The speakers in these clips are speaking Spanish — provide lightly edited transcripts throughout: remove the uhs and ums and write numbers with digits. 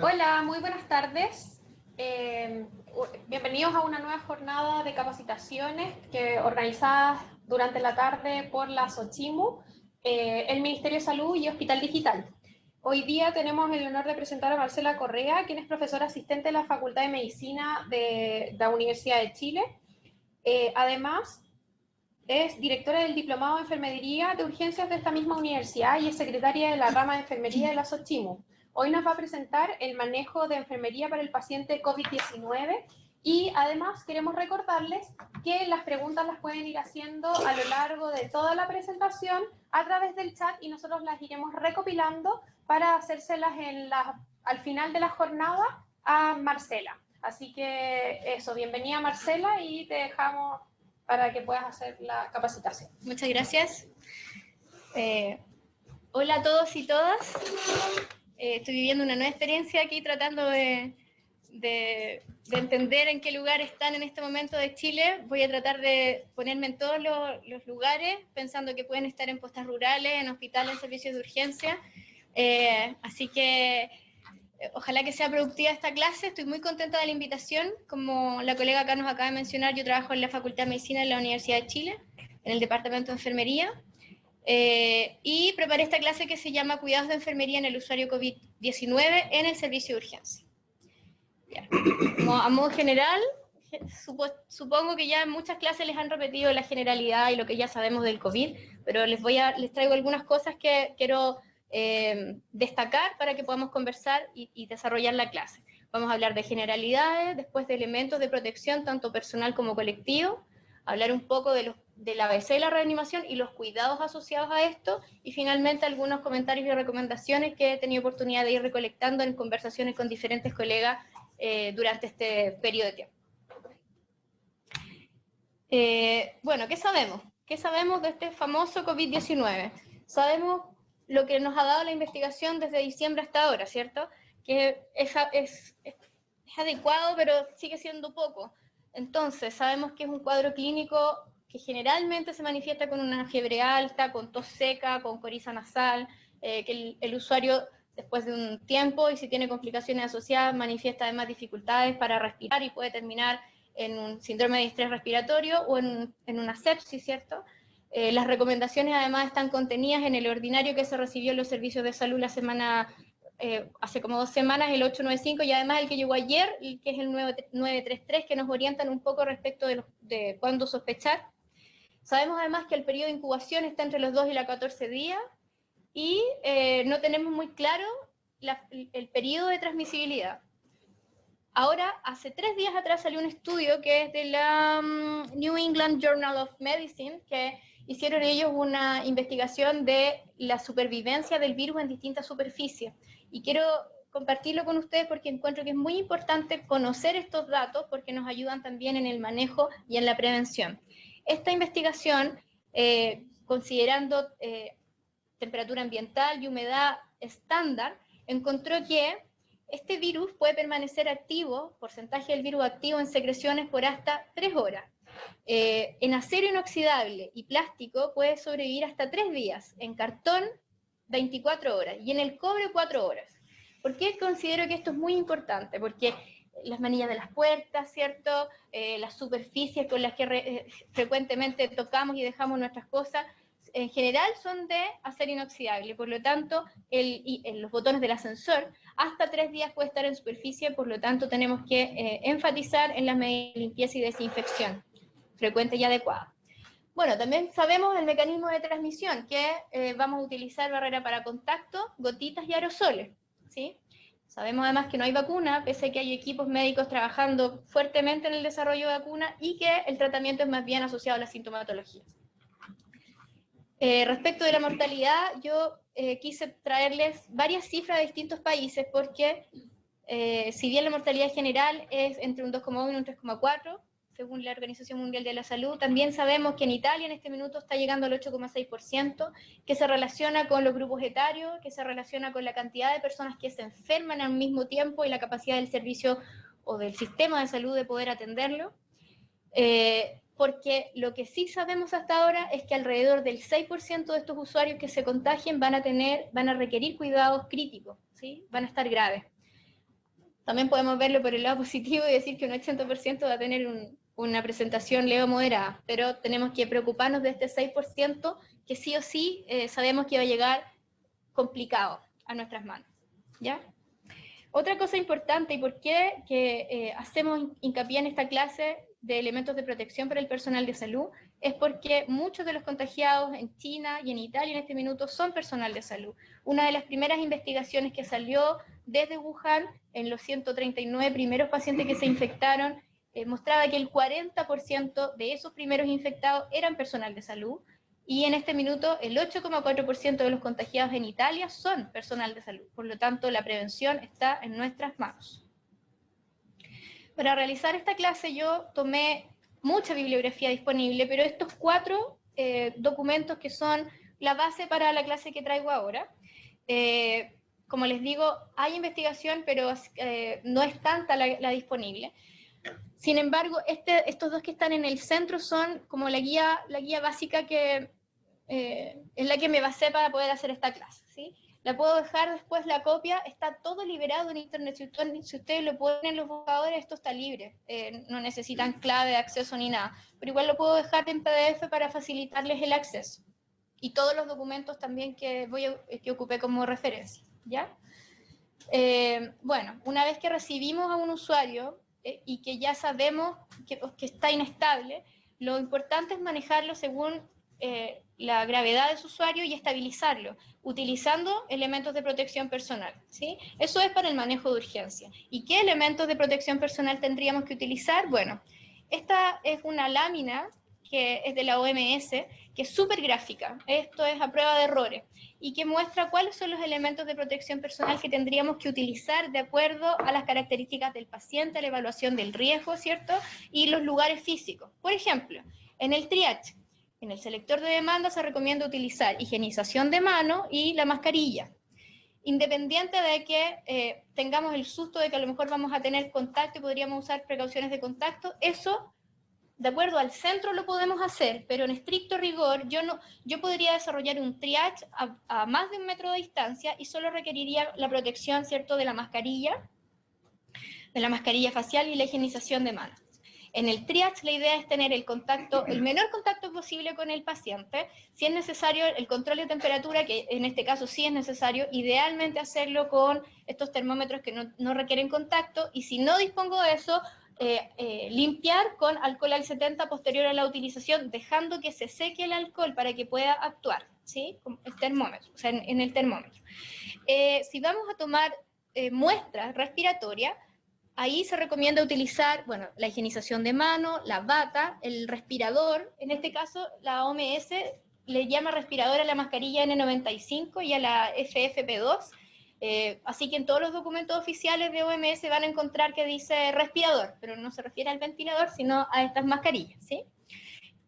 Hola, muy buenas tardes. Bienvenidos a una nueva jornada de capacitaciones organizadas durante la tarde por la SOCHIMU, el Ministerio de Salud y Hospital Digital. Hoy día tenemos el honor de presentar a Marcela Correa, quien es profesora asistente de la Facultad de Medicina de la Universidad de Chile. Además, es directora del Diplomado de Enfermería de Urgencias de esta misma universidad y es secretaria de la rama de Enfermería de la SOCHIMU. Hoy nos va a presentar el manejo de enfermería para el paciente COVID-19 y además queremos recordarles que las preguntas las pueden ir haciendo a lo largo de toda la presentación a través del chat y nosotros las iremos recopilando para hacérselas al final de la jornada a Marcela. Así que eso, bienvenida Marcela y te dejamos para que puedas hacer la capacitación. Muchas gracias. Hola a todos y todas. Estoy viviendo una nueva experiencia aquí tratando de entender en qué lugar están en este momento de Chile. Voy a tratar de ponerme en todos los lugares, pensando que pueden estar en postas rurales, en hospitales, en servicios de urgencia. Así que ojalá que sea productiva esta clase. Estoy muy contenta de la invitación. Como la colega acá nos acaba de mencionar, yo trabajo en la Facultad de Medicina de la Universidad de Chile, en el Departamento de Enfermería. Y preparé esta clase que se llama Cuidados de Enfermería en el usuario COVID-19 en el servicio de urgencia. A modo general, supongo que ya en muchas clases les han repetido la generalidad y lo que ya sabemos del COVID, pero les traigo algunas cosas que quiero destacar para que podamos conversar y desarrollar la clase. Vamos a hablar de generalidades, después de elementos de protección, tanto personal como colectivo, hablar un poco de la ABC de la reanimación y los cuidados asociados a esto, y finalmente algunos comentarios y recomendaciones que he tenido oportunidad de ir recolectando en conversaciones con diferentes colegas durante este periodo de tiempo. Bueno, ¿qué sabemos? ¿Qué sabemos de este famoso COVID-19? Sabemos lo que nos ha dado la investigación desde diciembre hasta ahora, ¿cierto? Que es adecuado, pero sigue siendo poco. Entonces, sabemos que es un cuadro clínico que generalmente se manifiesta con una fiebre alta, con tos seca, con coriza nasal, que el usuario después de un tiempo, y si tiene complicaciones asociadas, manifiesta además dificultades para respirar y puede terminar en un síndrome de estrés respiratorio o en una sepsis, ¿cierto? Las recomendaciones además están contenidas en el ordinario que se recibió en los servicios de salud la semana hace como 2 semanas, el 895, y además el que llegó ayer, que es el 933, que nos orientan un poco respecto de cuándo sospechar. Sabemos además que el periodo de incubación está entre los 2 y los 14 días, y no tenemos muy claro el periodo de transmisibilidad. Ahora, hace 3 días atrás salió un estudio que es de la New England Journal of Medicine, que hicieron ellos una investigación de la supervivencia del virus en distintas superficies. Y quiero compartirlo con ustedes porque encuentro que es muy importante conocer estos datos porque nos ayudan también en el manejo y en la prevención. Esta investigación, considerando temperatura ambiental y humedad estándar, encontró que este virus puede permanecer activo, porcentaje del virus activo en secreciones por hasta 3 horas. En acero inoxidable y plástico puede sobrevivir hasta 3 días, en cartón 24 horas y en el cobre 4 horas. ¿Por qué considero que esto es muy importante? Porque las manillas de las puertas, ¿cierto? Las superficies con las que frecuentemente tocamos y dejamos nuestras cosas, en general son de acero inoxidable, por lo tanto, los botones del ascensor, hasta 3 días puede estar en superficie, por lo tanto tenemos que enfatizar en las medidas de limpieza y desinfección, frecuente y adecuada. Bueno, también sabemos el mecanismo de transmisión, que vamos a utilizar barrera para contacto, gotitas y aerosoles, ¿sí? Sabemos además que no hay vacuna, pese a que hay equipos médicos trabajando fuertemente en el desarrollo de vacuna, y que el tratamiento es más bien asociado a la sintomatología. Respecto de la mortalidad, yo quise traerles varias cifras de distintos países porque si bien la mortalidad general es entre un 2,1 y un 3,4, según la Organización Mundial de la Salud, también sabemos que en Italia en este minuto está llegando al 8,6%, que se relaciona con los grupos etarios, que se relaciona con la cantidad de personas que se enferman al mismo tiempo y la capacidad del servicio o del sistema de salud de poder atenderlo. Porque lo que sí sabemos hasta ahora es que alrededor del 6% de estos usuarios que se contagien van a requerir cuidados críticos, ¿sí? Van a estar graves. También podemos verlo por el lado positivo y decir que un 80% va a tener una presentación leve o moderada, pero tenemos que preocuparnos de este 6% que sí o sí sabemos que va a llegar complicado a nuestras manos, ¿ya? Otra cosa importante, y por qué hacemos hincapié en esta clase de elementos de protección para el personal de salud, es porque muchos de los contagiados en China y en Italia en este minuto son personal de salud. Una de las primeras investigaciones que salió desde Wuhan, en los 139 primeros pacientes que se infectaron, mostraba que el 40% de esos primeros infectados eran personal de salud, y en este minuto el 8,4% de los contagiados en Italia son personal de salud. Por lo tanto, la prevención está en nuestras manos. Para realizar esta clase yo tomé mucha bibliografía disponible, pero estos 4 documentos que son la base para la clase que traigo ahora. Como les digo, hay investigación, pero no es tanta la disponible. Sin embargo, estos 2 que están en el centro son como la guía básica que en la que me basé para poder hacer esta clase, ¿sí? La puedo dejar después, la copia, está todo liberado en internet, si ustedes lo ponen en los buscadores, esto está libre, no necesitan clave de acceso ni nada, pero igual lo puedo dejar en PDF para facilitarles el acceso, y todos los documentos también que ocupé como referencia, ¿ya? Bueno, una vez que recibimos a un usuario y que ya sabemos que está inestable, lo importante es manejarlo según la gravedad de su usuario y estabilizarlo, utilizando elementos de protección personal, ¿sí? Eso es para el manejo de urgencia. ¿Y qué elementos de protección personal tendríamos que utilizar? Bueno, esta es una lámina que es de la OMS, que es súper gráfica, esto es a prueba de errores, y que muestra cuáles son los elementos de protección personal que tendríamos que utilizar de acuerdo a las características del paciente, a la evaluación del riesgo, ¿cierto? Y los lugares físicos. Por ejemplo, en el triage, en el selector de demanda se recomienda utilizar higienización de mano y la mascarilla. Independiente de que tengamos el susto de que a lo mejor vamos a tener contacto y podríamos usar precauciones de contacto, eso, de acuerdo al centro lo podemos hacer, pero en estricto rigor yo podría desarrollar un triage a más de 1 metro de distancia y solo requeriría la protección, ¿cierto?, de la mascarilla facial y la higienización de manos. En el triage la idea es tener el menor contacto posible con el paciente, si es necesario el control de temperatura, que en este caso sí es necesario, idealmente hacerlo con estos termómetros que no requieren contacto, y si no dispongo de eso, limpiar con alcohol al 70 posterior a la utilización, dejando que se seque el alcohol para que pueda actuar, ¿sí? Con el termómetro, o sea, en el termómetro. Si vamos a tomar muestras respiratorias, ahí se recomienda utilizar, bueno, la higienización de mano, la bata, el respirador. En este caso, la OMS le llama respirador a la mascarilla N95 y a la FFP2. Así que en todos los documentos oficiales de OMS van a encontrar que dice respirador, pero no se refiere al ventilador, sino a estas mascarillas, ¿sí?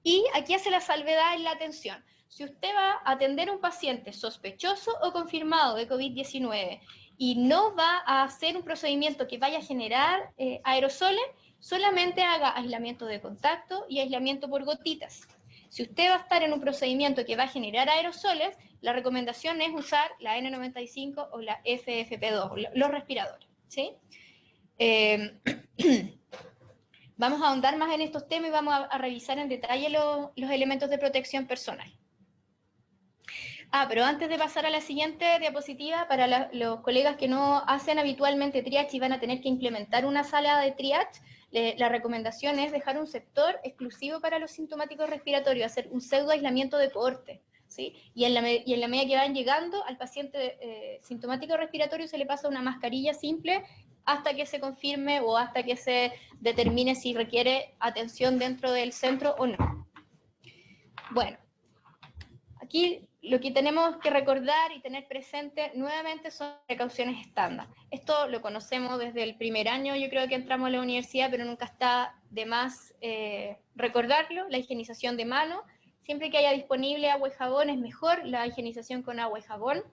Y aquí hace la salvedad en la atención. Si usted va a atender a un paciente sospechoso o confirmado de COVID-19 y no va a hacer un procedimiento que vaya a generar aerosoles, solamente haga aislamiento de contacto y aislamiento por gotitas. Si usted va a estar en un procedimiento que va a generar aerosoles, la recomendación es usar la N95 o la FFP2, los respiradores, ¿sí? Vamos a ahondar más en estos temas y vamos a revisar en detalle los elementos de protección personal. Pero antes de pasar a la siguiente diapositiva, para los colegas que no hacen habitualmente triage y van a tener que implementar una sala de triage, la recomendación es dejar un sector exclusivo para los sintomáticos respiratorios, hacer un pseudo aislamiento de cohorte, ¿sí? Y en la medida que van llegando al paciente sintomático respiratorio se le pasa una mascarilla simple hasta que se confirme o hasta que se determine si requiere atención dentro del centro o no. Bueno, aquí lo que tenemos que recordar y tener presente nuevamente son precauciones estándar. Esto lo conocemos desde el primer año, yo creo que entramos a la universidad, pero nunca está de más recordarlo. La higienización de mano, siempre que haya disponible agua y jabón es mejor, la higienización con agua y jabón.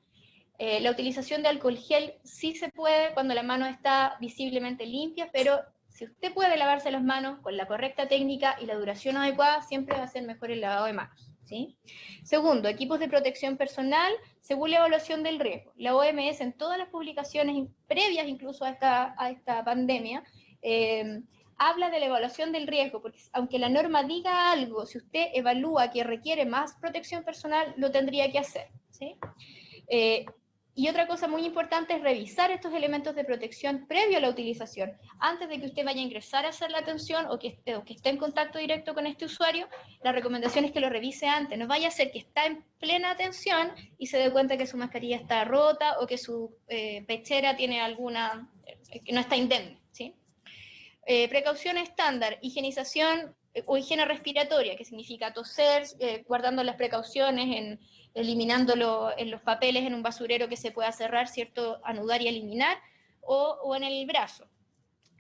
La utilización de alcohol gel sí se puede cuando la mano está visiblemente limpia, pero si usted puede lavarse las manos con la correcta técnica y la duración adecuada, siempre va a ser mejor el lavado de manos. ¿sí? Segundo, equipos de protección personal según la evaluación del riesgo. La OMS en todas las publicaciones previas incluso a esta pandemia habla de la evaluación del riesgo, porque aunque la norma diga algo, si usted evalúa que requiere más protección personal, lo tendría que hacer, ¿sí? Y otra cosa muy importante es revisar estos elementos de protección previo a la utilización. Antes de que usted vaya a ingresar a hacer la atención o que esté en contacto directo con este usuario, la recomendación es que lo revise antes. No vaya a ser que está en plena atención y se dé cuenta que su mascarilla está rota o que su pechera tiene alguna, que no está indemne, ¿sí? Precaución estándar, higienización o higiene respiratoria, que significa toser, guardando las precauciones, eliminándolo en los papeles en un basurero que se pueda cerrar, ¿cierto? Anudar y eliminar, o en el brazo.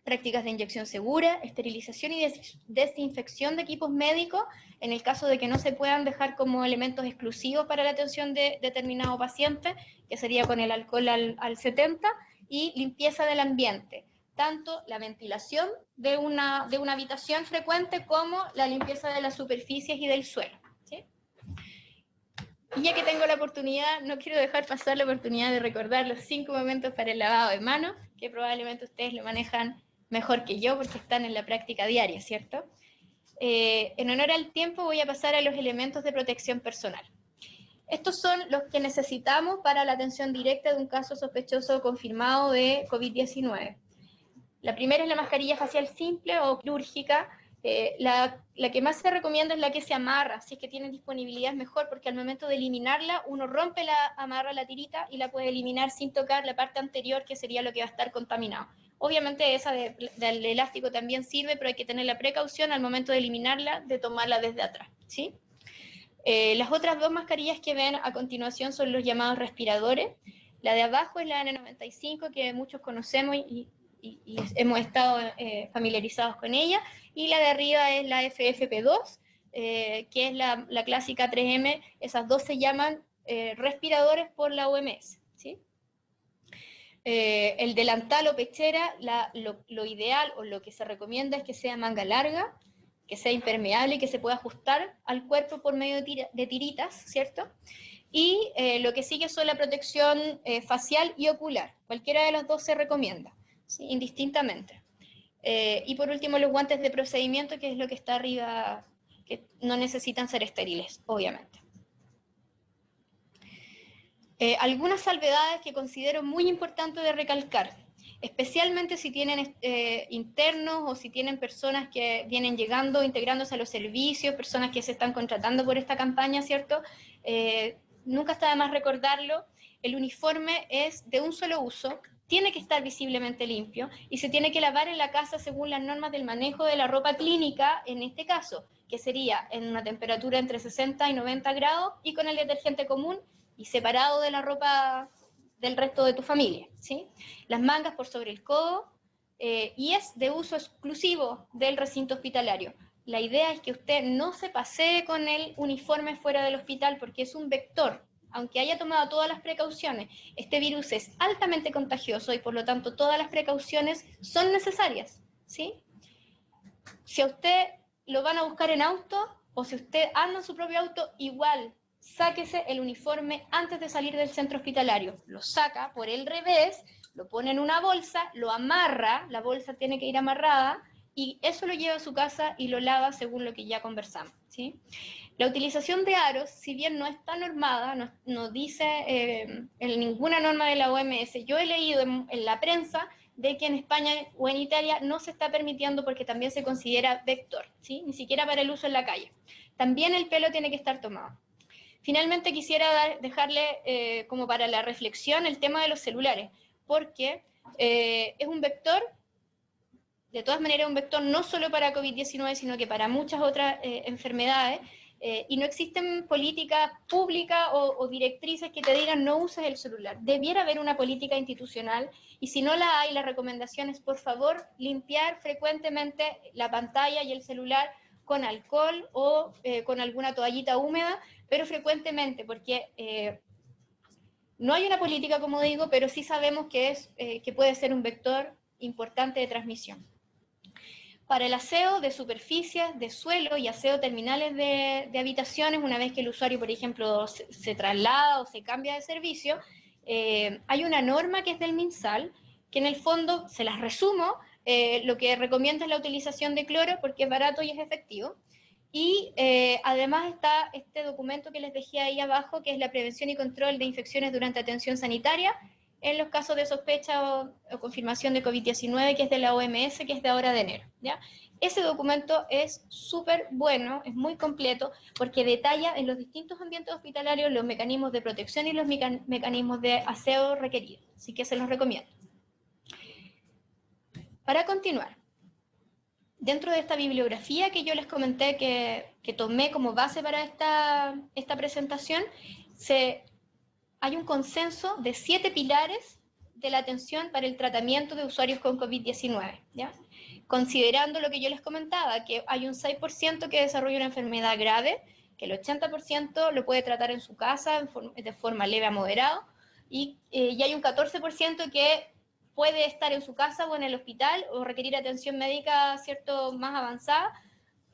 Prácticas de inyección segura, esterilización y desinfección de equipos médicos, en el caso de que no se puedan dejar como elementos exclusivos para la atención de determinado paciente, que sería con el alcohol al 70, y limpieza del ambiente. Tanto la ventilación de una habitación frecuente como la limpieza de las superficies y del suelo, ¿sí? Y ya que tengo la oportunidad, no quiero dejar pasar la oportunidad de recordar los 5 momentos para el lavado de manos, que probablemente ustedes lo manejan mejor que yo porque están en la práctica diaria, ¿cierto? En honor al tiempo voy a pasar a los elementos de protección personal. Estos son los que necesitamos para la atención directa de un caso sospechoso o confirmado de COVID-19. La primera es la mascarilla facial simple o quirúrgica. La que más se recomienda es la que se amarra. Si es que tienen disponibilidad es mejor, porque al momento de eliminarla uno rompe amarra la tirita y la puede eliminar sin tocar la parte anterior, que sería lo que va a estar contaminado. Obviamente esa del elástico también sirve, pero hay que tener la precaución al momento de eliminarla, de tomarla desde atrás, ¿sí? Las otras 2 mascarillas que ven a continuación son los llamados respiradores. La de abajo es la N95, que muchos conocemos y hemos estado familiarizados con ella, y la de arriba es la FFP2, que es la clásica 3M. Esas 2 se llaman respiradores por la OMS, ¿sí? El delantal o pechera, lo ideal o lo que se recomienda es que sea manga larga, que sea impermeable y que se pueda ajustar al cuerpo por medio de tiritas, ¿cierto? Y lo que sigue son la protección facial y ocular. Cualquiera de las 2 se recomienda, ¿sí? Indistintamente. Y por último, los guantes de procedimiento, que es lo que está arriba, que no necesitan ser estériles, obviamente. Algunas salvedades que considero muy importante de recalcar, especialmente si tienen internos o si tienen personas que vienen llegando, integrándose a los servicios, personas que se están contratando por esta campaña, ¿cierto? Nunca está de más recordarlo, el uniforme es de un solo uso, tiene que estar visiblemente limpio y se tiene que lavar en la casa según las normas del manejo de la ropa clínica, en este caso, que sería en una temperatura entre 60 y 90 grados y con el detergente común y separado de la ropa del resto de tu familia, ¿sí? Las mangas por sobre el codo, y es de uso exclusivo del recinto hospitalario. La idea es que usted no se pasee con el uniforme fuera del hospital porque es un vector. Aunque haya tomado todas las precauciones, este virus es altamente contagioso y por lo tanto todas las precauciones son necesarias, ¿sí? Si a usted lo van a buscar en auto o si usted anda en su propio auto, igual sáquese el uniforme antes de salir del centro hospitalario. Lo saca por el revés, lo pone en una bolsa, lo amarra, la bolsa tiene que ir amarrada, y eso lo lleva a su casa y lo lava según lo que ya conversamos, ¿sí? La utilización de aros, si bien no está normada, no dice en ninguna norma de la OMS, yo he leído en la prensa de que en España o en Italia no se está permitiendo porque también se considera vector, ¿sí? Ni siquiera para el uso en la calle. También el pelo tiene que estar tomado. Finalmente quisiera dejarle como para la reflexión el tema de los celulares, porque es un vector, de todas maneras un vector no solo para COVID-19, sino que para muchas otras enfermedades, y no existen políticas públicas o directrices que te digan no uses el celular. Debiera haber una política institucional, y si no la hay, la recomendación es, por favor, limpiar frecuentemente la pantalla y el celular con alcohol o con alguna toallita húmeda, pero frecuentemente, porque no hay una política, como digo, pero sí sabemos que puede ser un vector importante de transmisión. Para el aseo de superficies, de suelo y aseo terminales de habitaciones, una vez que el usuario, por ejemplo, se traslada o se cambia de servicio, hay una norma que es del MinSal, que en el fondo, se las resumo, lo que recomienda es la utilización de cloro porque es barato y es efectivo. Y además está este documento que les dejé ahí abajo, que es la prevención y control de infecciones durante atención sanitaria, en los casos de sospecha o confirmación de COVID-19, que es de la OMS, que es de ahora de enero, ¿ya? Ese documento es súper bueno, es muy completo, porque detalla en los distintos ambientes hospitalarios los mecanismos de protección y los mecanismos de aseo requeridos. Así que se los recomiendo. Para continuar, dentro de esta bibliografía que yo les comenté que tomé como base para esta presentación, hay un consenso de 7 pilares de la atención para el tratamiento de usuarios con COVID-19, ¿ya? Considerando lo que yo les comentaba, que hay un 6% que desarrolla una enfermedad grave, que el 80% lo puede tratar en su casa de forma leve a moderado, y hay un 14% que puede estar en su casa o en el hospital o requerir atención médica, ¿cierto?, más avanzada.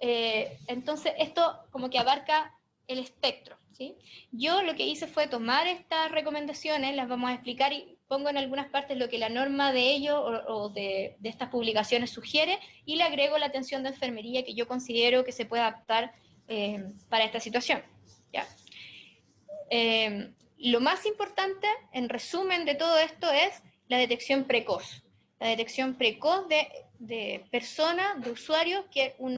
Entonces, esto como que abarca el espectro, ¿sí? Yo lo que hice fue tomar estas recomendaciones, las vamos a explicar y pongo en algunas partes lo que la norma de ello o de estas publicaciones sugiere, y le agrego la atención de enfermería que yo considero que se puede adaptar para esta situación, ¿ya? Lo más importante, en resumen de todo esto, es la detección precoz. La detección precoz de personas, de usuarios que uno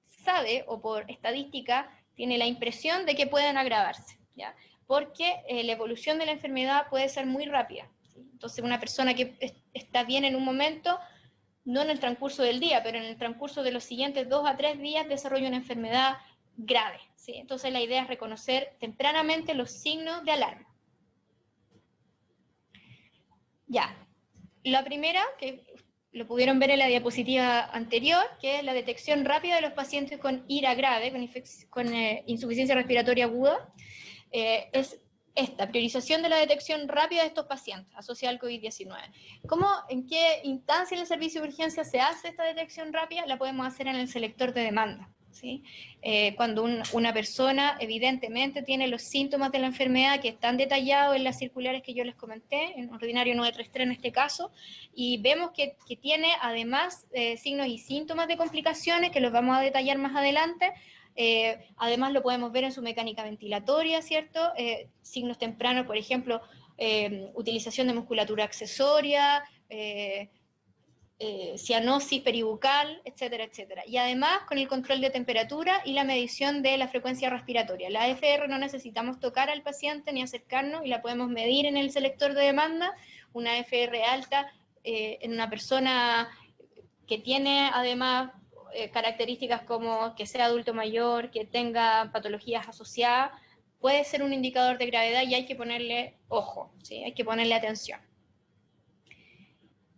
sabe, o por estadística, tiene la impresión de que pueden agravarse, ¿ya? Porque la evolución de la enfermedad puede ser muy rápida, ¿sí? Entonces, una persona que está bien en un momento, no en el transcurso del día, pero en el transcurso de los siguientes 2 a 3 días desarrolla una enfermedad grave, ¿sí? Entonces, la idea es reconocer tempranamente los signos de alarma. Ya, la primera, que lo pudieron ver en la diapositiva anterior, que es la detección rápida de los pacientes con IRA grave, con insuficiencia respiratoria aguda, es esta, priorización de la detección rápida de estos pacientes asociada al COVID-19. ¿En qué instancia en el servicio de urgencia se hace esta detección rápida? La podemos hacer en el selector de demanda, ¿sí? Cuando una persona evidentemente tiene los síntomas de la enfermedad que están detallados en las circulares que yo les comenté, en ordinario 933 en este caso, y vemos que tiene además signos y síntomas de complicaciones que los vamos a detallar más adelante. Además lo podemos ver en su mecánica ventilatoria, ¿cierto? Signos tempranos, por ejemplo, utilización de musculatura accesoria, cianosis peribucal, etcétera, etcétera. Y además con el control de temperatura y la medición de la frecuencia respiratoria. La AFR no necesitamos tocar al paciente ni acercarnos y la podemos medir en el selector de demanda. Una AFR alta en una persona que tiene además características como que sea adulto mayor, que tenga patologías asociadas, puede ser un indicador de gravedad y hay que ponerle ojo, ¿sí? Hay que ponerle atención.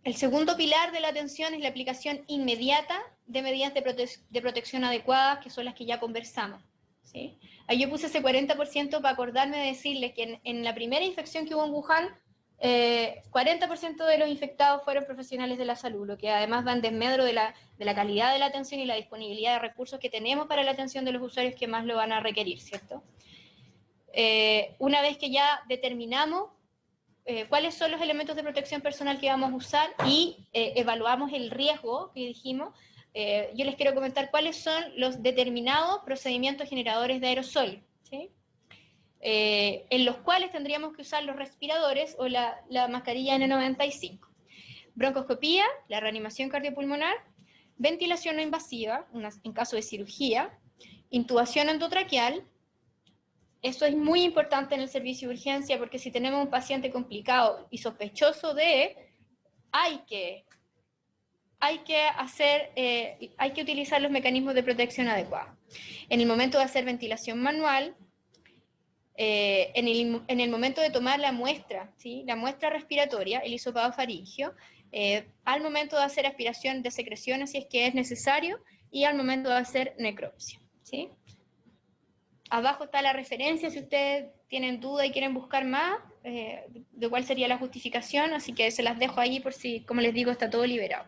El segundo pilar de la atención es la aplicación inmediata de medidas de protección adecuadas, que son las que ya conversamos, ¿sí? Ahí yo puse ese 40% para acordarme de decirles que en la primera infección que hubo en Wuhan, 40% de los infectados fueron profesionales de la salud, lo que además va en desmedro de la calidad de la atención y la disponibilidad de recursos que tenemos para la atención de los usuarios que más lo van a requerir, ¿cierto? Una vez que ya determinamos cuáles son los elementos de protección personal que vamos a usar y evaluamos el riesgo que dijimos, yo les quiero comentar cuáles son los determinados procedimientos generadores de aerosol, ¿sí? En los cuales tendríamos que usar los respiradores o la mascarilla N95. Broncoscopía, la reanimación cardiopulmonar, ventilación no invasiva, en caso de cirugía, intubación endotraqueal. Eso es muy importante en el servicio de urgencia porque si tenemos un paciente complicado y sospechoso hay que utilizar los mecanismos de protección adecuados. En el momento de hacer ventilación manual, en el momento de tomar la muestra, ¿sí? La muestra respiratoria, el hisopado faríngeo, al momento de hacer aspiración de secreciones si es que es necesario, y al momento de hacer necropsia, ¿sí? Abajo está la referencia si ustedes tienen duda y quieren buscar más de cuál sería la justificación, así que se las dejo ahí por si, como les digo, está todo liberado.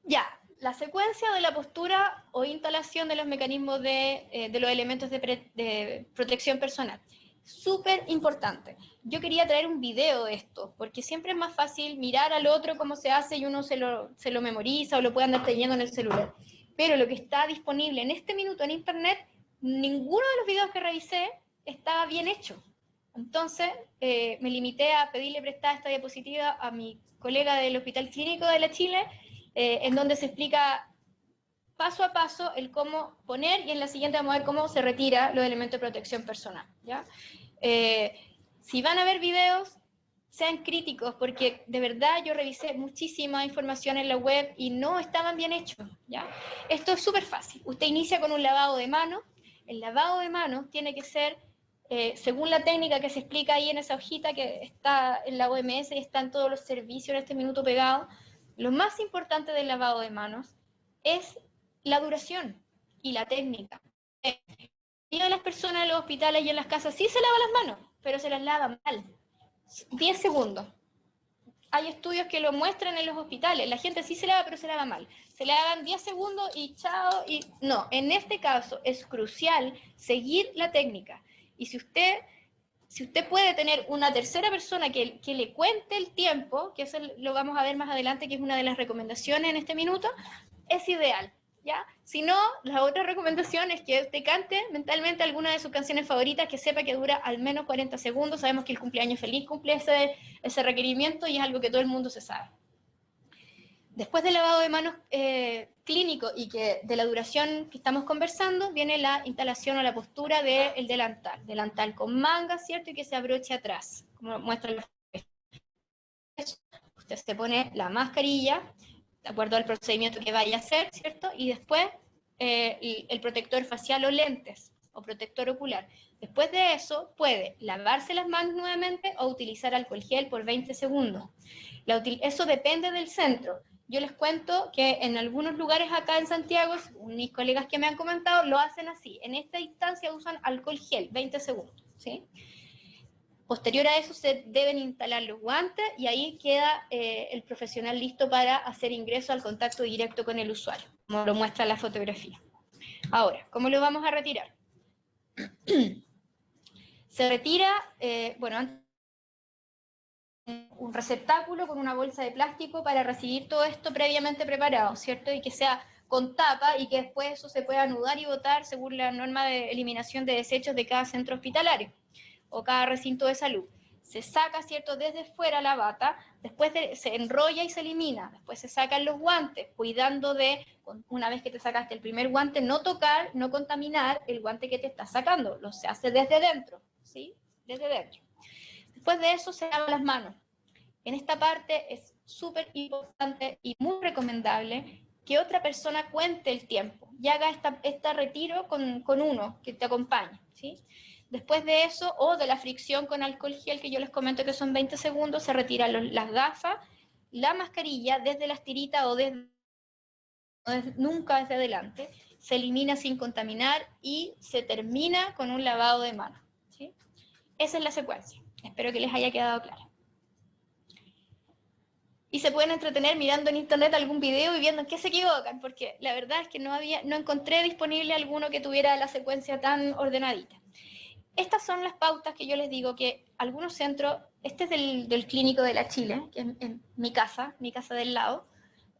Ya, la secuencia de la postura o instalación de los mecanismos de los elementos de protección personal. Súper importante. Yo quería traer un video de esto, porque siempre es más fácil mirar al otro cómo se hace y uno se lo memoriza o lo puede andar teniendo en el celular. Pero lo que está disponible en este minuto en internet, ninguno de los videos que revisé estaba bien hecho. Entonces, me limité a pedirle prestada esta diapositiva a mi colega del Hospital Clínico de la Chile, en donde se explica paso a paso el cómo poner y en la siguiente vamos a ver cómo se retira los elementos de protección personal, ¿ya? Si van a ver videos, sean críticos, porque de verdad yo revisé muchísima información en la web y no estaban bien hechos, ¿ya? Esto es súper fácil. Usted inicia con un lavado de manos. El lavado de manos tiene que ser, según la técnica que se explica ahí en esa hojita que está en la OMS y están todos los servicios en este minuto pegados, lo más importante del lavado de manos es la duración y la técnica. Y las personas en los hospitales y en las casas sí se lavan las manos, pero se las lavan mal. 10 segundos. Hay estudios que lo muestran en los hospitales. La gente sí se lava, pero se lava mal. Se lavan 10 segundos y chao. Y no, en este caso es crucial seguir la técnica. Y si usted puede tener una tercera persona que le cuente el tiempo, que eso lo vamos a ver más adelante, que es una de las recomendaciones en este minuto, es ideal, ¿ya? Si no, la otra recomendación es que usted cante mentalmente alguna de sus canciones favoritas, que sepa que dura al menos 40 segundos. Sabemos que el cumpleaños feliz cumple ese requerimiento y es algo que todo el mundo se sabe. Después del lavado de manos clínico y que de la duración que estamos conversando, viene la instalación o la postura del delantal. Delantal con manga, ¿cierto? Y que se abroche atrás, como muestra la foto. Usted se pone la mascarilla, de acuerdo al procedimiento que vaya a hacer, ¿cierto? Y después el protector facial o lentes, o protector ocular. Después de eso, puede lavarse las manos nuevamente o utilizar alcohol gel por 20 segundos. Eso depende del centro. Yo les cuento que en algunos lugares acá en Santiago, mis colegas que me han comentado, lo hacen así. En esta instancia usan alcohol gel, 20 segundos, ¿sí? Posterior a eso se deben instalar los guantes y ahí queda el profesional listo para hacer ingreso al contacto directo con el usuario, como lo muestra la fotografía. Ahora, ¿cómo lo vamos a retirar? Se retira, un receptáculo con una bolsa de plástico para recibir todo esto previamente preparado, ¿cierto? Y que sea con tapa y que después eso se pueda anudar y botar según la norma de eliminación de desechos de cada centro hospitalario o cada recinto de salud. Se saca, ¿cierto?, desde fuera la bata, después se enrolla y se elimina, después se sacan los guantes, cuidando de, una vez que te sacaste el primer guante, no tocar, no contaminar el guante que te está sacando, lo se hace desde dentro, ¿sí? Desde dentro. Después de eso se lavan las manos. En esta parte es súper importante y muy recomendable que otra persona cuente el tiempo y haga este retiro con uno que te acompañe, ¿sí? Después de eso, o de la fricción con alcohol gel, que yo les comento que son 20 segundos, se retiran las gafas, la mascarilla desde las tiritas o nunca desde adelante, se elimina sin contaminar y se termina con un lavado de manos, ¿sí? Esa es la secuencia. Espero que les haya quedado claro. Y se pueden entretener mirando en internet algún video y viendo en qué se equivocan, porque la verdad es que no encontré disponible alguno que tuviera la secuencia tan ordenadita. Estas son las pautas que yo les digo que algunos centros, este es del Clínico de la Chile, que es en mi casa del lado,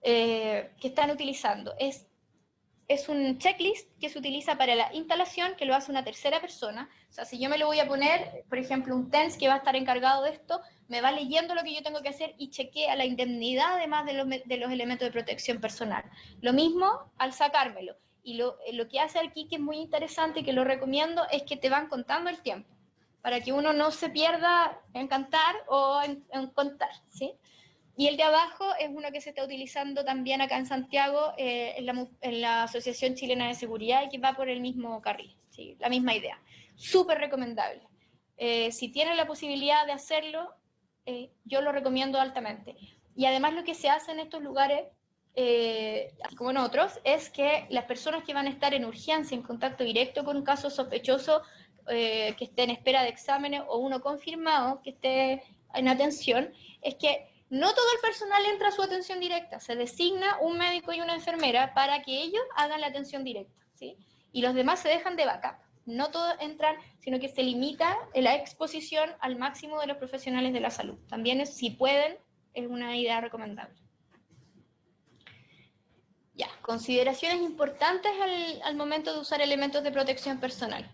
que están utilizando. Es un checklist que se utiliza para la instalación, que lo hace una tercera persona. O sea, si yo me lo voy a poner, por ejemplo, un TENS que va a estar encargado de esto, me va leyendo lo que yo tengo que hacer y chequea la indemnidad además de los elementos de protección personal. Lo mismo al sacármelo. Y lo que hace aquí, que es muy interesante y que lo recomiendo, es que te van contando el tiempo, para que uno no se pierda en cantar o en contar, ¿sí? Y el de abajo es uno que se está utilizando también acá en Santiago, en la Asociación Chilena de Seguridad, y que va por el mismo carril, ¿sí? La misma idea. Súper recomendable. Si tienen la posibilidad de hacerlo, yo lo recomiendo altamente. Y además lo que se hace en estos lugares, como en otros, es que las personas que van a estar en urgencia, en contacto directo con un caso sospechoso, que esté en espera de exámenes, o uno confirmado que esté en atención, es que No todo el personal entra a su atención directa, se designa un médico y una enfermera para que ellos hagan la atención directa, ¿sí? Y los demás se dejan de backup. No todos entran, sino que se limita la exposición al máximo de los profesionales de la salud. También, si pueden, es una idea recomendable. Ya, consideraciones importantes al momento de usar elementos de protección personal.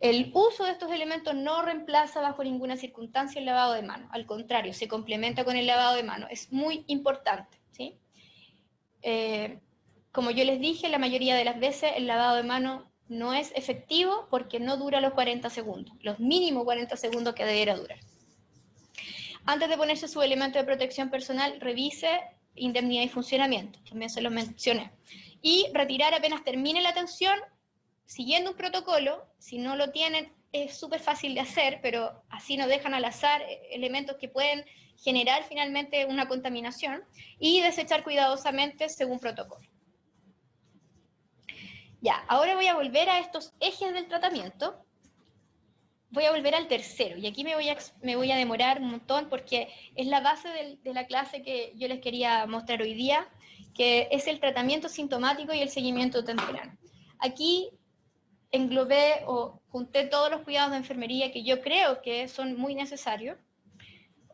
El uso de estos elementos no reemplaza bajo ninguna circunstancia el lavado de manos. Al contrario, se complementa con el lavado de manos. Es muy importante, ¿sí? Como yo les dije, la mayoría de las veces el lavado de manos no es efectivo porque no dura los 40 segundos, los mínimos 40 segundos que debiera durar. Antes de ponerse su elemento de protección personal, revise indemnidad y funcionamiento, también se lo mencioné. Y retirar apenas termine la atención, siguiendo un protocolo. Si no lo tienen, es súper fácil de hacer, pero así no dejan al azar elementos que pueden generar finalmente una contaminación, y desechar cuidadosamente según protocolo. Ya, ahora voy a volver a estos ejes del tratamiento. Voy a volver al tercero, y aquí me voy a demorar un montón porque es la base de la clase que yo les quería mostrar hoy día, que es el tratamiento sintomático y el seguimiento temprano. Aquí englobé o junté todos los cuidados de enfermería que yo creo que son muy necesarios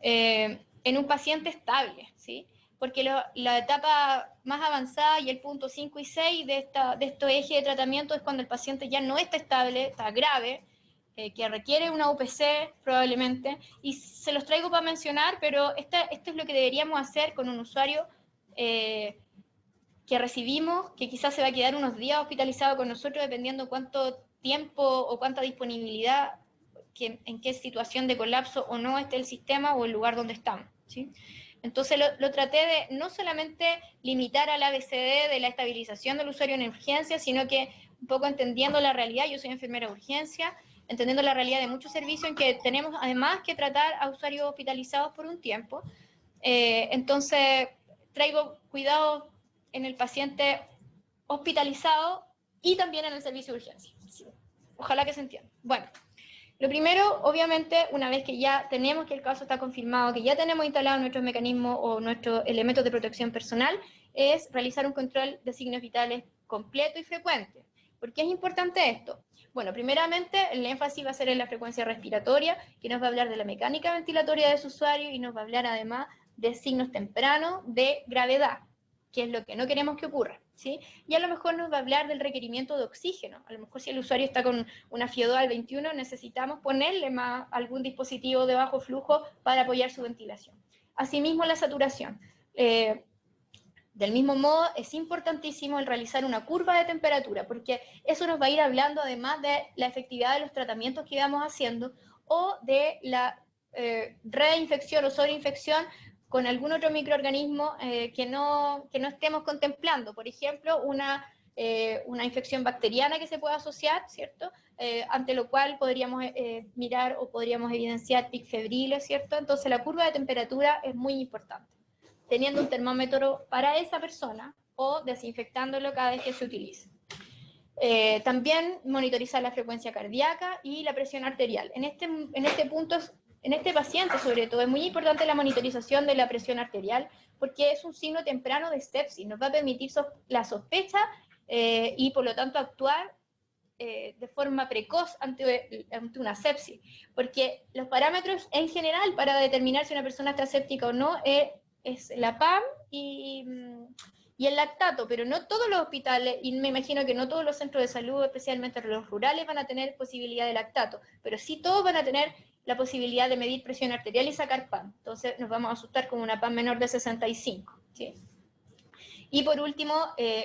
en un paciente estable, ¿sí? Porque la etapa más avanzada y el punto 5 y 6 de estos ejes de tratamiento es cuando el paciente ya no está estable, está grave, que requiere una UPC probablemente, y se los traigo para mencionar, pero esto es lo que deberíamos hacer con un usuario que recibimos, que quizás se va a quedar unos días hospitalizado con nosotros, dependiendo cuánto tiempo o cuánta disponibilidad, en qué situación de colapso o no esté el sistema o el lugar donde estamos, ¿sí? Entonces lo traté de no solamente limitar al ABCD de la estabilización del usuario en urgencia, sino que un poco entendiendo la realidad. Yo soy enfermera de urgencia, entendiendo la realidad de muchos servicios en que tenemos además que tratar a usuarios hospitalizados por un tiempo. Entonces traigo cuidados en el paciente hospitalizado y también en el servicio de urgencia. Ojalá que se entienda. Bueno, lo primero, obviamente, una vez que ya tenemos que el caso está confirmado, que ya tenemos instalado nuestros mecanismos o nuestros elementos de protección personal, es realizar un control de signos vitales completo y frecuente. ¿Por qué es importante esto? Bueno, primeramente, el énfasis va a ser en la frecuencia respiratoria, que nos va a hablar de la mecánica ventilatoria de su usuario y nos va a hablar además de signos tempranos de gravedad, que es lo que no queremos que ocurra, ¿sí? Y a lo mejor nos va a hablar del requerimiento de oxígeno. A lo mejor si el usuario está con una FIO2 al 21, necesitamos ponerle más algún dispositivo de bajo flujo para apoyar su ventilación. Asimismo, la saturación. Del mismo modo, es importantísimo el realizar una curva de temperatura, porque eso nos va a ir hablando además de la efectividad de los tratamientos que vamos haciendo o de la reinfección o sobreinfección con algún otro microorganismo que no estemos contemplando. Por ejemplo, una infección bacteriana que se pueda asociar, ¿cierto? Ante lo cual podríamos mirar o podríamos evidenciar pic febriles, ¿cierto? Entonces la curva de temperatura es muy importante, teniendo un termómetro para esa persona o desinfectándolo cada vez que se utilice. También monitorizar la frecuencia cardíaca y la presión arterial. En este punto, en este paciente sobre todo, es muy importante la monitorización de la presión arterial porque es un signo temprano de sepsis, nos va a permitir la sospecha y por lo tanto actuar de forma precoz ante una sepsis, porque los parámetros en general para determinar si una persona está séptica o no es la PAM y el lactato, pero no todos los hospitales, y me imagino que no todos los centros de salud, especialmente los rurales, van a tener posibilidad de lactato, pero sí todos van a tener la posibilidad de medir presión arterial y sacar PAM. Entonces nos vamos a asustar con una PAM menor de 65, ¿sí? Y por último,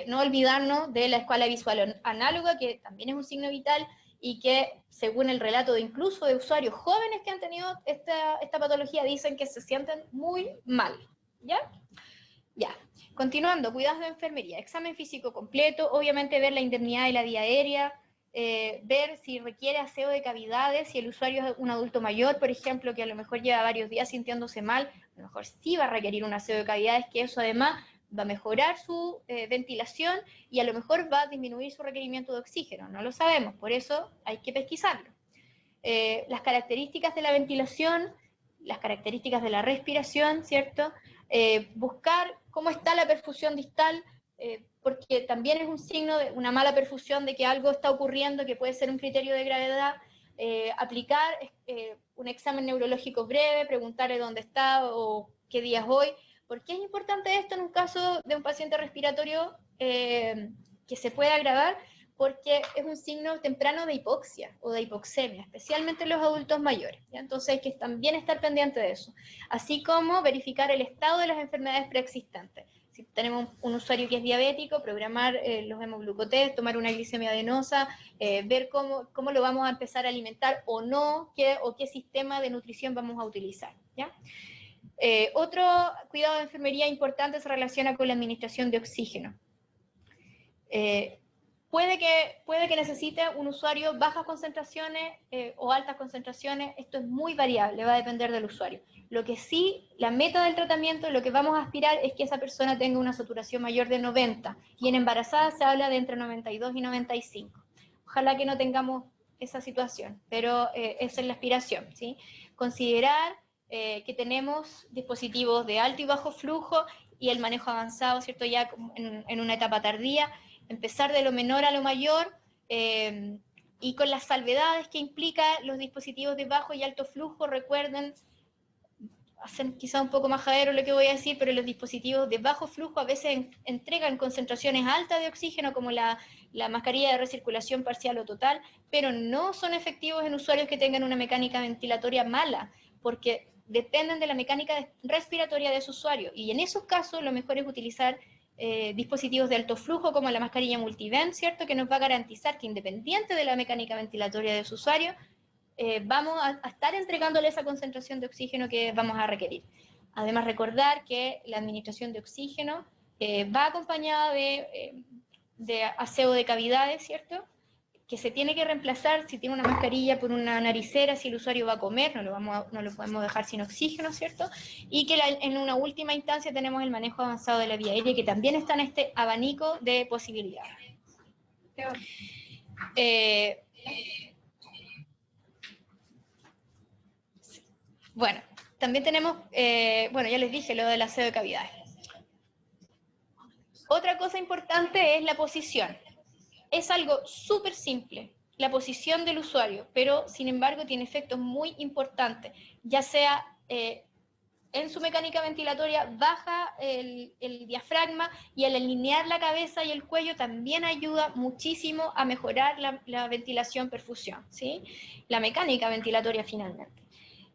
no olvidarnos de la escala visual análoga, que también es un signo vital y que, según el relato de incluso de usuarios jóvenes que han tenido esta patología, dicen que se sienten muy mal. ¿Ya? Ya. Continuando, cuidados de enfermería, examen físico completo, obviamente ver la indemnidad de la vía aérea, ver si requiere aseo de cavidades, si el usuario es un adulto mayor, por ejemplo, que a lo mejor lleva varios días sintiéndose mal, a lo mejor sí va a requerir un aseo de cavidades, que eso además va a mejorar su ventilación y a lo mejor va a disminuir su requerimiento de oxígeno, no lo sabemos, por eso hay que pesquisarlo. Las características de la ventilación, las características de la respiración, ¿cierto? Buscar cómo está la perfusión distal, porque también es un signo de una mala perfusión, de que algo está ocurriendo, que puede ser un criterio de gravedad. Aplicar un examen neurológico breve, preguntarle dónde está o qué día es hoy. ¿Por qué es importante esto en un caso de un paciente respiratorio que se puede agravar? Porque es un signo temprano de hipoxia o de hipoxemia, especialmente en los adultos mayores, ¿ya? Entonces hay que también estar pendiente de eso, así como verificar el estado de las enfermedades preexistentes. Si tenemos un usuario que es diabético, programar los hemoglucotest, tomar una glicemia adenosa, ver cómo lo vamos a empezar a alimentar o no, o qué sistema de nutrición vamos a utilizar, ¿ya? Otro cuidado de enfermería importante se relaciona con la administración de oxígeno. Puede que necesite un usuario bajas concentraciones o altas concentraciones. Esto es muy variable, va a depender del usuario. Lo que sí, la meta del tratamiento, lo que vamos a aspirar es que esa persona tenga una saturación mayor de 90, y en embarazadas se habla de entre 92 y 95. Ojalá que no tengamos esa situación, pero esa es la aspiración, ¿sí? Considerar que tenemos dispositivos de alto y bajo flujo y el manejo avanzado, ¿cierto? Ya en una etapa tardía, empezar de lo menor a lo mayor, y con las salvedades que implica los dispositivos de bajo y alto flujo. Recuerden, hacen quizá un poco majadero lo que voy a decir, pero los dispositivos de bajo flujo a veces entregan concentraciones altas de oxígeno, como la mascarilla de recirculación parcial o total, pero no son efectivos en usuarios que tengan una mecánica ventilatoria mala, porque dependen de la mecánica respiratoria de su usuario, y en esos casos lo mejor es utilizar dispositivos de alto flujo como la mascarilla multivent, ¿cierto? Que nos va a garantizar que, independiente de la mecánica ventilatoria de su usuario, vamos a estar entregándole esa concentración de oxígeno que vamos a requerir. Además, recordar que la administración de oxígeno va acompañada de aseo de cavidades, ¿cierto? Que se tiene que reemplazar, si tiene una mascarilla, por una naricera. Si el usuario va a comer, no lo podemos dejar sin oxígeno, ¿cierto? Y que en una última instancia tenemos el manejo avanzado de la vía aérea, que también está en este abanico de posibilidades. Bueno, también tenemos, bueno, ya les dije lo del aseo de cavidades. Otra cosa importante es la posición. Es algo súper simple, la posición del usuario, pero sin embargo tiene efectos muy importantes, ya sea en su mecánica ventilatoria, baja el diafragma, y al alinear la cabeza y el cuello también ayuda muchísimo a mejorar la ventilación, perfusión, ¿sí? La mecánica ventilatoria finalmente.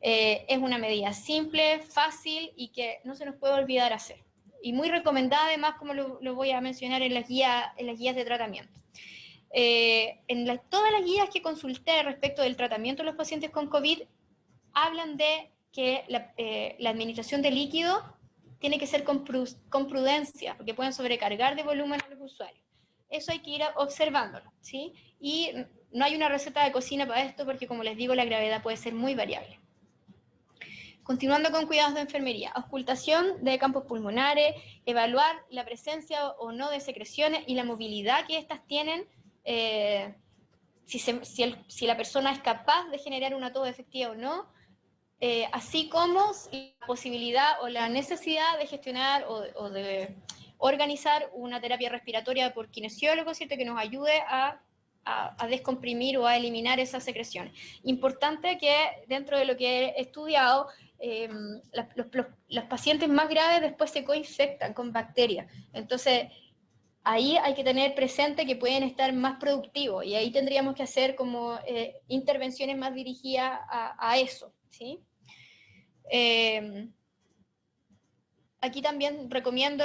Es una medida simple, fácil y que no se nos puede olvidar hacer. Y muy recomendada además, como lo voy a mencionar en las guías de tratamiento. Todas las guías que consulté respecto del tratamiento de los pacientes con COVID hablan de que la administración de líquido tiene que ser con prudencia, porque pueden sobrecargar de volumen a los usuarios. Eso hay que ir observándolo, ¿sí? Y no hay una receta de cocina para esto, porque, como les digo, la gravedad puede ser muy variable. Continuando con cuidados de enfermería, auscultación de campos pulmonares, evaluar la presencia o no de secreciones y la movilidad que éstas tienen, si la persona es capaz de generar una tos efectiva o no, así como la posibilidad o la necesidad de gestionar o de organizar una terapia respiratoria por kinesiólogo, ¿cierto? Que nos ayude a descomprimir o a eliminar esas secreciones. Importante que, dentro de lo que he estudiado, los pacientes más graves después se coinfectan con bacterias. Entonces, ahí hay que tener presente que pueden estar más productivos, y ahí tendríamos que hacer como intervenciones más dirigidas a eso, ¿sí? Aquí también recomiendo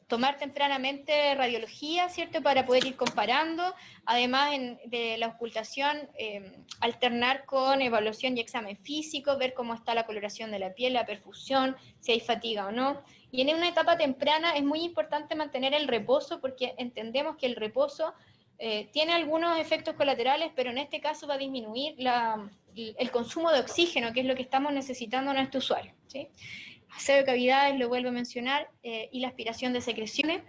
tomar tempranamente radiología, ¿cierto? Para poder ir comparando. Además de la auscultación, alternar con evaluación y examen físico, ver cómo está la coloración de la piel, la perfusión, si hay fatiga o no. Y en una etapa temprana es muy importante mantener el reposo, porque entendemos que el reposo tiene algunos efectos colaterales, pero en este caso va a disminuir el consumo de oxígeno, que es lo que estamos necesitando en este usuario, ¿sí? Aseo de cavidades, lo vuelvo a mencionar, y la aspiración de secreciones.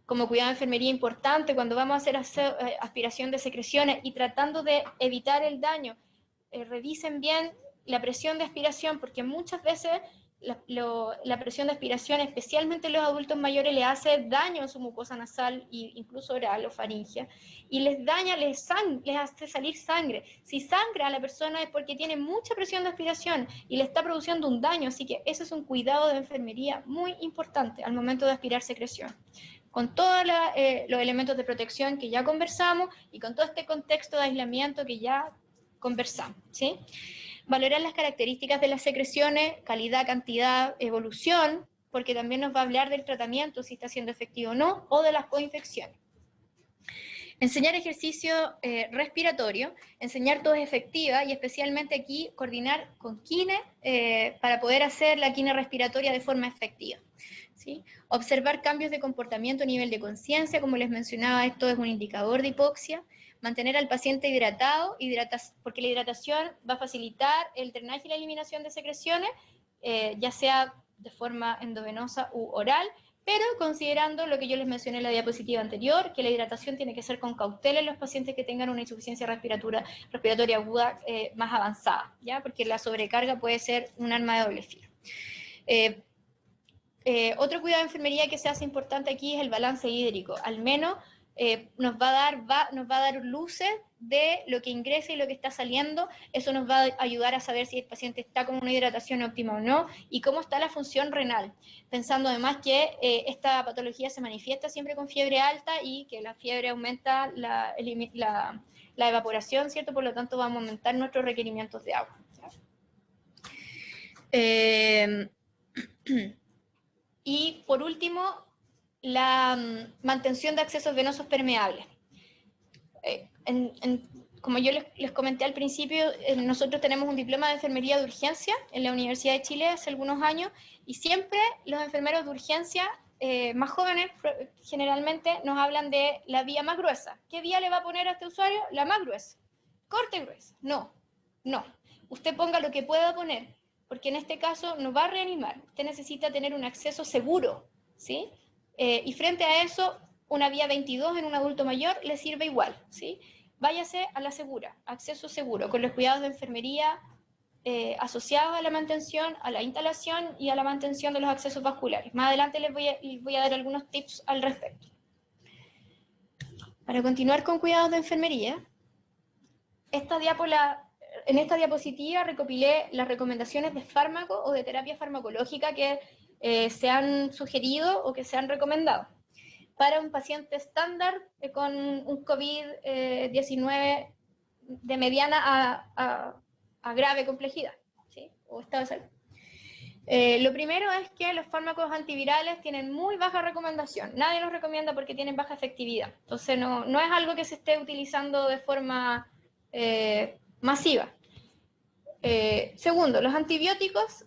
Como cuidado de enfermería importante, cuando vamos a hacer aspiración de secreciones y tratando de evitar el daño, revisen bien la presión de aspiración, porque muchas veces la presión de aspiración, especialmente en los adultos mayores, le hace daño a su mucosa nasal e incluso oral o faringea, y les daña, les hace salir sangre. Si sangra a la persona es porque tiene mucha presión de aspiración y le está produciendo un daño, así que ese es un cuidado de enfermería muy importante al momento de aspirar secreción, con todos los elementos de protección que ya conversamos y con todo este contexto de aislamiento que ya conversamos, ¿sí? Valorar las características de las secreciones, calidad, cantidad, evolución, porque también nos va a hablar del tratamiento, si está siendo efectivo o no, o de las coinfecciones. Enseñar ejercicio respiratorio, enseñar tos efectiva y especialmente aquí coordinar con kine para poder hacer la kine respiratoria de forma efectiva. ¿Sí? Observar cambios de comportamiento a nivel de conciencia, como les mencionaba, esto es un indicador de hipoxia. Mantener al paciente hidratado, porque la hidratación va a facilitar el drenaje y la eliminación de secreciones, ya sea de forma endovenosa u oral, pero considerando lo que yo les mencioné en la diapositiva anterior, que la hidratación tiene que ser con cautela en los pacientes que tengan una insuficiencia respiratoria aguda más avanzada, ¿ya? Porque la sobrecarga puede ser un arma de doble filo. Otro cuidado de enfermería que se hace importante aquí es el balance hídrico. Al menos nos va a dar luces de lo que ingresa y lo que está saliendo. Eso nos va a ayudar a saber si el paciente está con una hidratación óptima o no y cómo está la función renal. Pensando además que esta patología se manifiesta siempre con fiebre alta y que la fiebre aumenta la evaporación, ¿cierto? Por lo tanto, vamos a aumentar nuestros requerimientos de agua. Y por último, la mantención de accesos venosos permeables. Como yo les comenté al principio, nosotros tenemos un diploma de enfermería de urgencia en la Universidad de Chile hace algunos años, y siempre los enfermeros de urgencia más jóvenes generalmente nos hablan de la vía más gruesa. ¿Qué vía le va a poner a este usuario? La más gruesa. Corte gruesa. No. Usted ponga lo que pueda poner, porque en este caso no va a reanimar. Usted necesita tener un acceso seguro, ¿sí? Y frente a eso, una vía 22 en un adulto mayor le sirve igual, ¿sí? Váyase a la segura, acceso seguro, con los cuidados de enfermería asociados a la mantención, a la instalación y a la mantención de los accesos vasculares. Más adelante les voy a dar algunos tips al respecto. Para continuar con cuidados de enfermería, en esta diapositiva recopilé las recomendaciones de fármaco o de terapia farmacológica que se han sugerido o que se han recomendado para un paciente estándar con un COVID-19 de mediana a grave complejidad, ¿sí? O estado de salud. Lo primero es que los fármacos antivirales tienen muy baja recomendación. Nadie los recomienda porque tienen baja efectividad. Entonces no es algo que se esté utilizando de forma masiva. Segundo, los antibióticos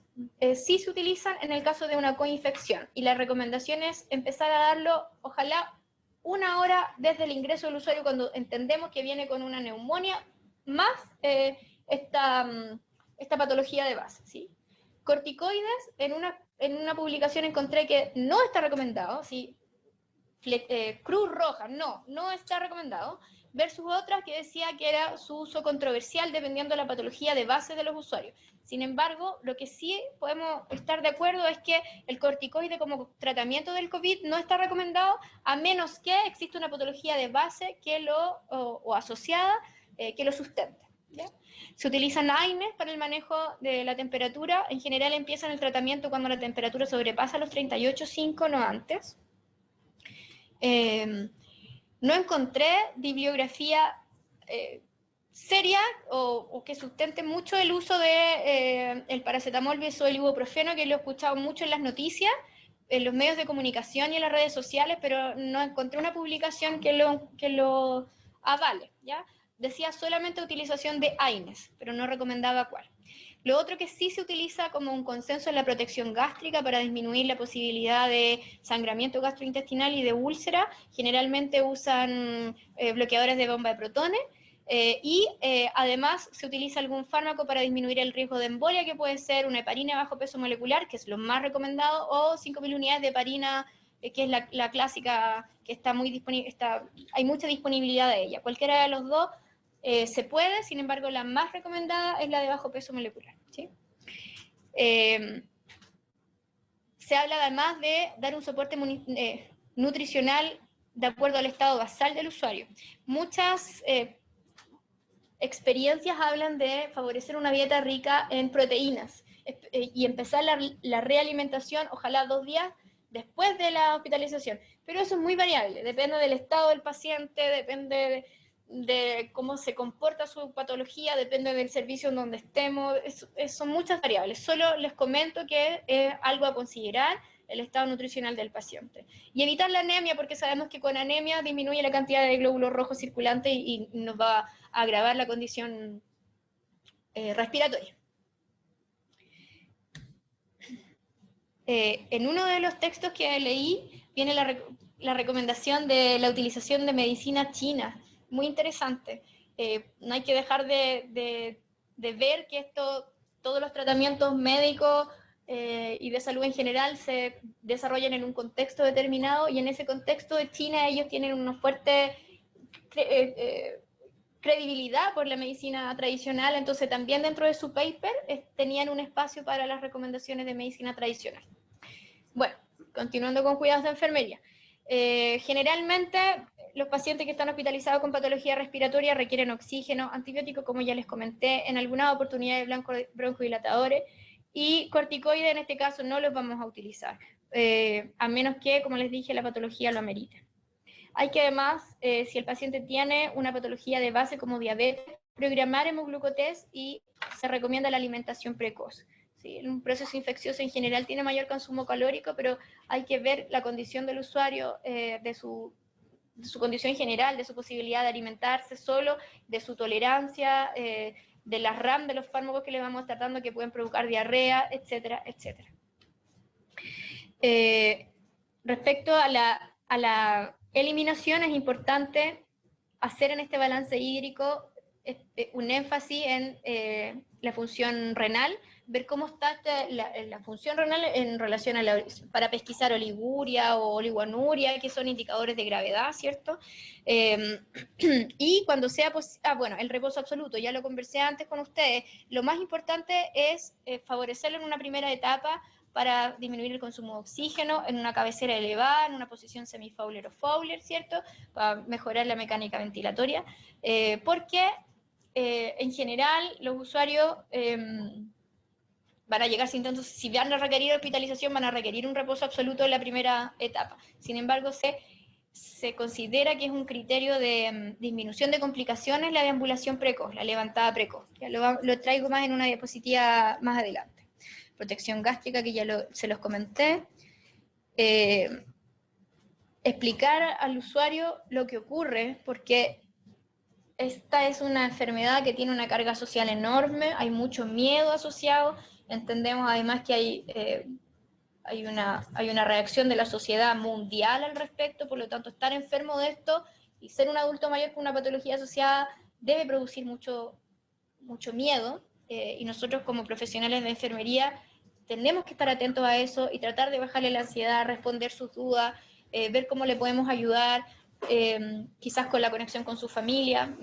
sí se utilizan en el caso de una coinfección, y la recomendación es empezar a darlo, ojalá, 1 hora desde el ingreso del usuario cuando entendemos que viene con una neumonía más esta patología de base, ¿sí? Corticoides, en una publicación encontré que no está recomendado, ¿sí? Cruz Roja, no está recomendado, versus otras que decía que era su uso controversial dependiendo de la patología de base de los usuarios. Sin embargo, lo que sí podemos estar de acuerdo es que el corticoide como tratamiento del COVID no está recomendado a menos que exista una patología de base o asociada que lo sustente, ¿ya? Se utilizan AINES para el manejo de la temperatura. En general empiezan el tratamiento cuando la temperatura sobrepasa los 38,5, no antes. No encontré bibliografía seria o que sustente mucho el uso de el paracetamol o el ibuprofeno, que lo he escuchado mucho en las noticias, en los medios de comunicación y en las redes sociales, pero no encontré una publicación que lo avale, ¿ya? Decía solamente utilización de AINES, pero no recomendaba cuál. Lo otro que sí se utiliza como un consenso es la protección gástrica para disminuir la posibilidad de sangramiento gastrointestinal y de úlcera. Generalmente usan bloqueadores de bomba de protones además se utiliza algún fármaco para disminuir el riesgo de embolia, que puede ser una heparina de bajo peso molecular, que es lo más recomendado, o 5.000 unidades de heparina, que es la clásica, que está muy disponible, hay mucha disponibilidad de ella. Cualquiera de los dos se puede, sin embargo la más recomendada es la de bajo peso molecular. ¿sí? Se habla además de dar un soporte nutricional de acuerdo al estado basal del usuario. Muchas experiencias hablan de favorecer una dieta rica en proteínas y empezar la realimentación, ojalá 2 días después de la hospitalización. Pero eso es muy variable, depende del estado del paciente, depende de cómo se comporta su patología, depende del servicio en donde estemos, son muchas variables. Solo les comento que es algo a considerar el estado nutricional del paciente. Y evitar la anemia, porque sabemos que con anemia disminuye la cantidad de glóbulos rojos circulantes y nos va a agravar la condición respiratoria. En uno de los textos que leí viene la recomendación de la utilización de medicina china, muy interesante. No hay que dejar de ver que todos los tratamientos médicos y de salud en general se desarrollan en un contexto determinado, y en ese contexto de China ellos tienen una fuerte credibilidad por la medicina tradicional, entonces también dentro de su paper tenían un espacio para las recomendaciones de medicina tradicional. Bueno, continuando con cuidados de enfermería. Generalmente los pacientes que están hospitalizados con patología respiratoria requieren oxígeno, antibiótico, como ya les comenté, en algunas oportunidades broncodilatadores, y corticoides en este caso no los vamos a utilizar, a menos que, como les dije, la patología lo amerite. Hay que además, si el paciente tiene una patología de base como diabetes, programar hemoglucotest y se recomienda la alimentación precoz. ¿Sí? Un proceso infeccioso en general tiene mayor consumo calórico, pero hay que ver la condición del usuario, de su condición general, de su posibilidad de alimentarse solo, de su tolerancia, de las RAM de los fármacos que le vamos a estar dando que pueden provocar diarrea, etcétera, etcétera. Respecto a la eliminación, es importante hacer en este balance hídrico un énfasis en la función renal, ver cómo está la función renal en relación a para pesquisar oliguria o oliguanuria, que son indicadores de gravedad, ¿cierto? Y cuando sea bueno, el reposo absoluto, ya lo conversé antes con ustedes, lo más importante es favorecerlo en una primera etapa para disminuir el consumo de oxígeno, en una cabecera elevada, en una posición semi-Fowler o Fowler, ¿cierto? Para mejorar la mecánica ventilatoria, porque en general los usuarios van a llegar sintiéndose, si van a requerir hospitalización, van a requerir un reposo absoluto en la primera etapa. Sin embargo, se considera que es un criterio de disminución de complicaciones la deambulación precoz, la levantada precoz. Ya lo traigo más en una diapositiva más adelante. Protección gástrica, que ya se los comenté. Explicar al usuario lo que ocurre, porque esta es una enfermedad que tiene una carga social enorme, hay mucho miedo asociado, entendemos además que hay una reacción de la sociedad mundial al respecto, por lo tanto estar enfermo de esto y ser un adulto mayor con una patología asociada debe producir mucho miedo, y nosotros como profesionales de enfermería tenemos que estar atentos a eso y tratar de bajarle la ansiedad, responder sus dudas, ver cómo le podemos ayudar, quizás con la conexión con su familia.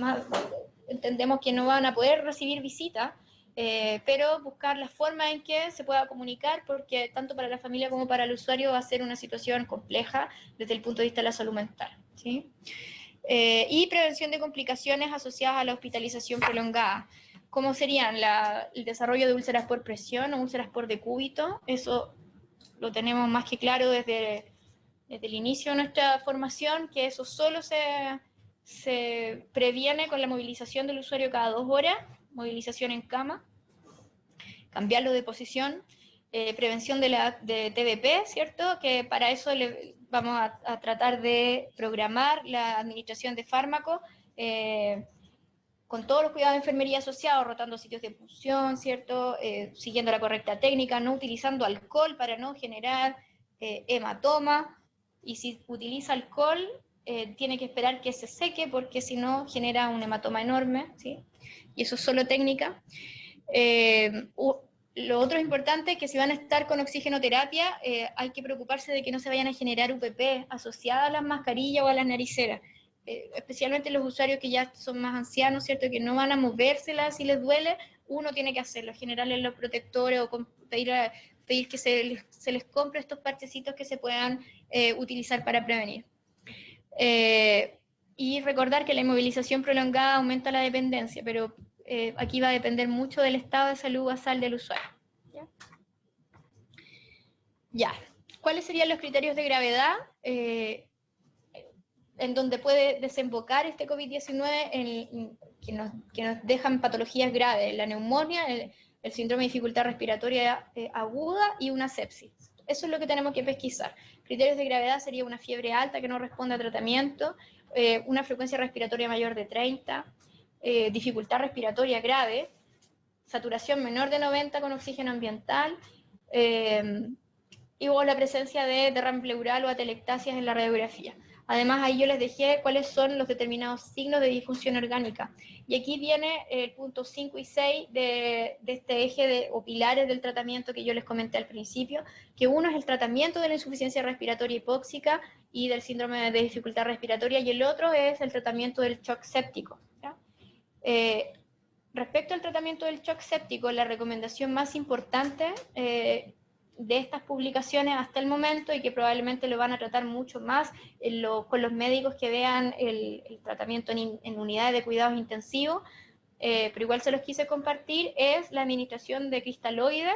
Entendemos que no van a poder recibir visitas, pero buscar la forma en que se pueda comunicar, porque tanto para la familia como para el usuario va a ser una situación compleja desde el punto de vista de la salud mental, ¿sí? Y prevención de complicaciones asociadas a la hospitalización prolongada, como serían el desarrollo de úlceras por presión o úlceras por decúbito. Eso lo tenemos más que claro desde el inicio de nuestra formación, que eso solo se previene con la movilización del usuario cada 2 horas, movilización en cama, cambiarlo de posición, prevención de TBP, ¿cierto? Que para eso vamos a tratar de programar la administración de fármacos, con todos los cuidados de enfermería asociados, rotando sitios de punción, ¿cierto? Siguiendo la correcta técnica, no utilizando alcohol para no generar hematoma, y si utiliza alcohol, tiene que esperar que se seque, porque si no genera un hematoma enorme, ¿sí? Y eso es solo técnica. Lo otro importante es que si van a estar con oxigenoterapia, hay que preocuparse de que no se vayan a generar UPP asociadas a las mascarillas o a las nariceras, especialmente los usuarios que ya son más ancianos, ¿cierto? Que no van a movérselas si les duele, uno tiene que hacerlo, generarles los protectores o pedir que se les compre estos parchecitos que se puedan utilizar para prevenir. Y recordar que la inmovilización prolongada aumenta la dependencia, pero aquí va a depender mucho del estado de salud basal del usuario. ¿Ya? ¿Cuáles serían los criterios de gravedad en donde puede desembocar este COVID-19 que nos dejan patologías graves? La neumonía, el síndrome de dificultad respiratoria aguda y una sepsis. Eso es lo que tenemos que pesquisar. Criterios de gravedad sería una fiebre alta que no responde a tratamiento, una frecuencia respiratoria mayor de 30, dificultad respiratoria grave, saturación menor de 90 con oxígeno ambiental, y luego la presencia de derrame pleural o atelectasias en la radiografía. Además, ahí yo les dejé cuáles son los determinados signos de disfunción orgánica. Y aquí viene el punto 5 y 6 de este eje o pilares del tratamiento que yo les comenté al principio, que uno es el tratamiento de la insuficiencia respiratoria hipóxica y del síndrome de dificultad respiratoria, y el otro es el tratamiento del shock séptico. Respecto al tratamiento del shock séptico, la recomendación más importante de estas publicaciones hasta el momento, y que probablemente lo van a tratar mucho más con los médicos que vean el tratamiento en unidades de cuidados intensivos, pero igual se los quise compartir, es la administración de cristaloides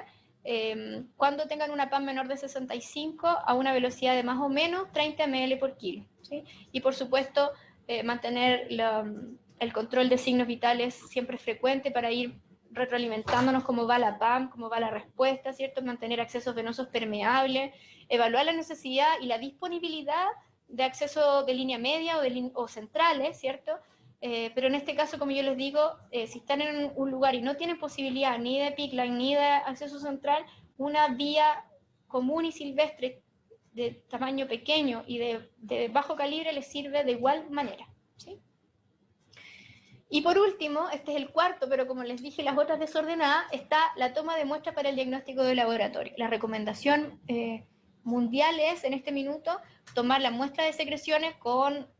cuando tengan una PAM menor de 65 a una velocidad de más o menos 30 ml por kilo, ¿sí? Y por supuesto mantener el control de signos vitales siempre frecuente para ir retroalimentándonos cómo va la PAM, cómo va la respuesta, ¿cierto? Mantener accesos venosos permeables, evaluar la necesidad y la disponibilidad de acceso de línea media o centrales, ¿cierto? Pero en este caso, como yo les digo, si están en un lugar y no tienen posibilidad ni de pickline ni de acceso central, una vía común y silvestre de tamaño pequeño y de bajo calibre les sirve de igual manera, ¿sí? Y por último, este es el cuarto, pero como les dije, las otras desordenadas, está la toma de muestras para el diagnóstico de laboratorio. La recomendación mundial es, en este minuto, tomar la muestra de secreciones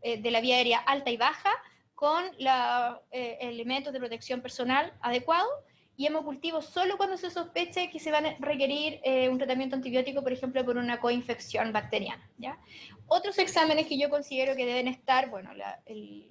de la vía aérea alta y baja con elementos de protección personal adecuados, y hemocultivo solo cuando se sospeche que se va a requerir un tratamiento antibiótico, por ejemplo, por una coinfección bacteriana, ¿ya? Otros exámenes que yo considero que deben estar, bueno,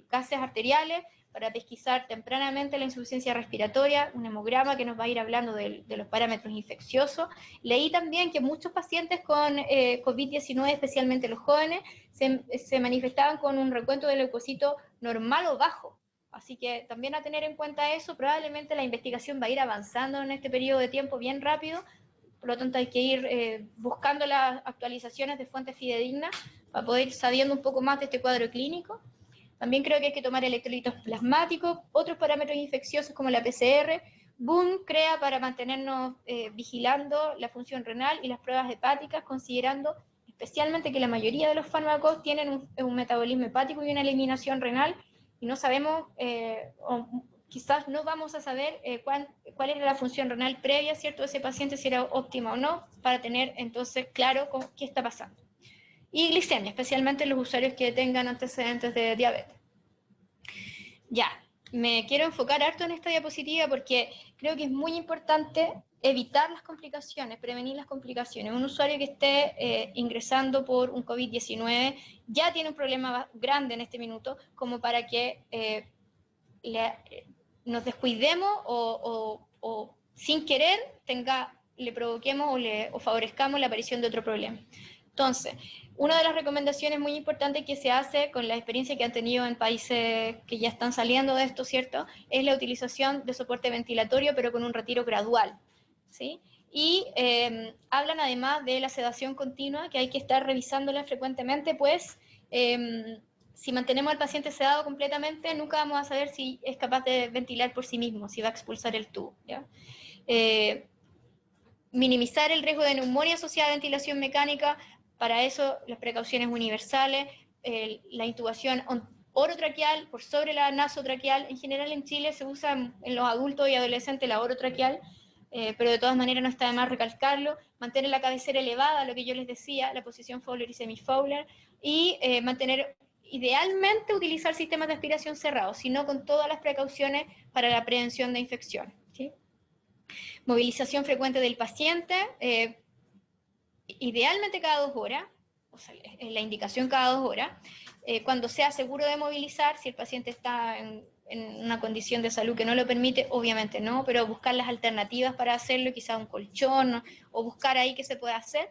gases arteriales, para pesquisar tempranamente la insuficiencia respiratoria, un hemograma que nos va a ir hablando de los parámetros infecciosos. Leí también que muchos pacientes con COVID-19, especialmente los jóvenes, se manifestaban con un recuento de leucocito normal o bajo. Así que también a tener en cuenta eso. Probablemente la investigación va a ir avanzando en este periodo de tiempo bien rápido, por lo tanto hay que ir buscando las actualizaciones de fuentes fidedignas para poder ir sabiendo un poco más de este cuadro clínico. También creo que hay que tomar electrolitos plasmáticos, otros parámetros infecciosos como la PCR. Boom crea para mantenernos vigilando la función renal y las pruebas hepáticas, considerando especialmente que la mayoría de los fármacos tienen un metabolismo hepático y una eliminación renal, y no sabemos, o quizás no vamos a saber cuál era la función renal previa, ¿cierto?, de ese paciente, si era óptima o no, para tener entonces claro qué está pasando. Y glicemia, especialmente los usuarios que tengan antecedentes de diabetes. Ya, me quiero enfocar harto en esta diapositiva porque creo que es muy importante evitar las complicaciones, prevenir las complicaciones. Un usuario que esté ingresando por un COVID-19 ya tiene un problema grande en este minuto como para que nos descuidemos o sin querer le provoquemos o favorezcamos la aparición de otro problema. Entonces, una de las recomendaciones muy importantes que se hace con la experiencia que han tenido en países que ya están saliendo de esto, ¿cierto?, es la utilización de soporte ventilatorio, pero con un retiro gradual, ¿sí? Y hablan además de la sedación continua, que hay que estar revisándola frecuentemente, pues si mantenemos al paciente sedado completamente, nunca vamos a saber si es capaz de ventilar por sí mismo, si va a expulsar el tubo, ¿ya? Minimizar el riesgo de neumonía asociada a ventilación mecánica. Para eso, las precauciones universales, la intubación orotraqueal por sobre la nasotraqueal. En general en Chile se usa en los adultos y adolescentes la orotraqueal, pero de todas maneras no está de más recalcarlo. Mantener la cabecera elevada, lo que yo les decía, la posición Fowler y semi-Fowler, y idealmente utilizar sistemas de aspiración cerrados, sino con todas las precauciones para la prevención de infecciones, ¿sí? Movilización frecuente del paciente, idealmente cada 2 horas, o sea, es la indicación cada 2 horas, cuando sea seguro de movilizar, si el paciente está en una condición de salud que no lo permite, obviamente no, pero buscar las alternativas para hacerlo, quizás un colchón, o buscar ahí qué se puede hacer.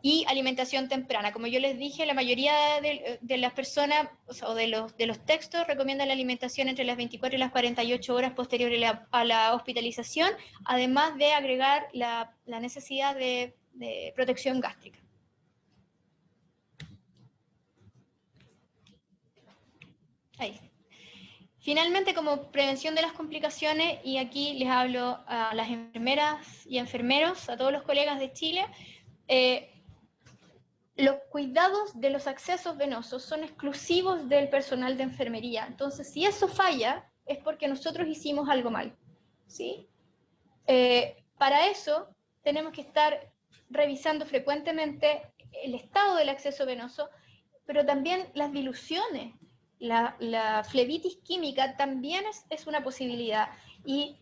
Y alimentación temprana. Como yo les dije, la mayoría de las personas, o sea, de los textos recomiendan la alimentación entre las 24 y las 48 horas posteriores a la hospitalización, además de agregar la necesidad de protección gástrica. Ahí. Finalmente, como prevención de las complicaciones, y aquí les hablo a las enfermeras y enfermeros, a todos los colegas de Chile, los cuidados de los accesos venosos son exclusivos del personal de enfermería. Entonces, si eso falla, es porque nosotros hicimos algo mal, ¿sí? Para eso, tenemos que estar revisando frecuentemente el estado del acceso venoso, pero también las diluciones. La flebitis química también es una posibilidad. Y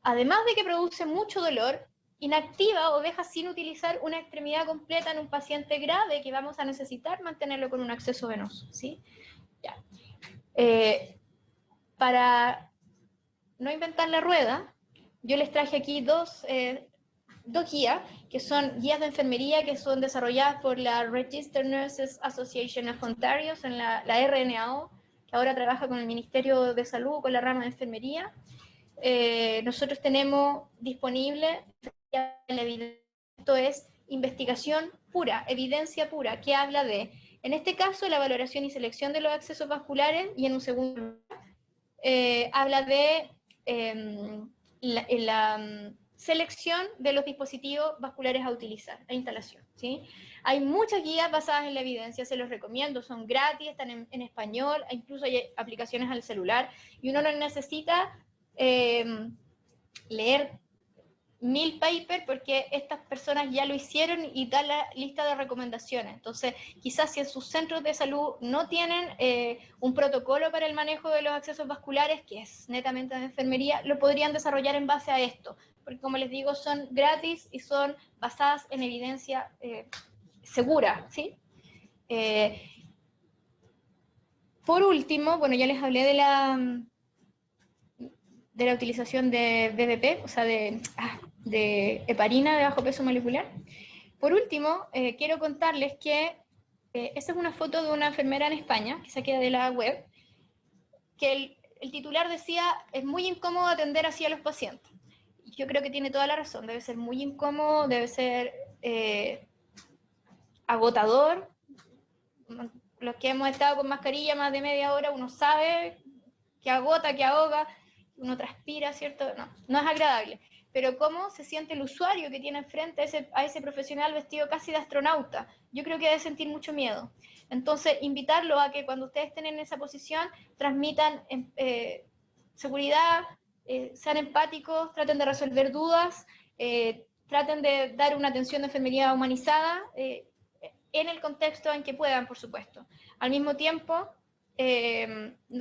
además de que produce mucho dolor, inactiva o deja sin utilizar una extremidad completa en un paciente grave que vamos a necesitar mantenerlo con un acceso venoso, ¿sí? Ya. Para no inventar la rueda, yo les traje aquí dos guías, que son guías de enfermería que son desarrolladas por la Registered Nurses Association of Ontario, en la RNAO, que ahora trabaja con el Ministerio de Salud, con la rama de enfermería. Nosotros tenemos disponible, esto es investigación pura, evidencia pura, que habla de, en este caso, la valoración y selección de los accesos vasculares, y en un segundo lugar, habla de la selección de los dispositivos vasculares a utilizar, a instalación, ¿sí? Hay muchas guías basadas en la evidencia, se los recomiendo, son gratis, están en español, incluso hay aplicaciones al celular, y uno no necesita leer 1000 papers porque estas personas ya lo hicieron y dan la lista de recomendaciones. Entonces, quizás si en sus centros de salud no tienen un protocolo para el manejo de los accesos vasculares, que es netamente de enfermería, lo podrían desarrollar en base a esto, porque como les digo, son gratis y son basadas en evidencia segura, ¿sí? Por último, bueno, ya les hablé de la utilización de BBP, o sea, de heparina de bajo peso molecular. Por último, quiero contarles que esta es una foto de una enfermera en España, que saqué de la web, que el titular decía, es muy incómodo atender así a los pacientes. Y yo creo que tiene toda la razón, debe ser muy incómodo, debe ser agotador. Los que hemos estado con mascarilla más de media hora, uno sabe que agota, que ahoga, uno transpira, ¿cierto? No es agradable. Pero ¿cómo se siente el usuario que tiene enfrente a ese profesional vestido casi de astronauta? Yo creo que debe sentir mucho miedo. Entonces, invitarlo a que cuando ustedes estén en esa posición, transmitan seguridad, sean empáticos, traten de resolver dudas, traten de dar una atención de enfermería humanizada, en el contexto en que puedan, por supuesto. Al mismo tiempo,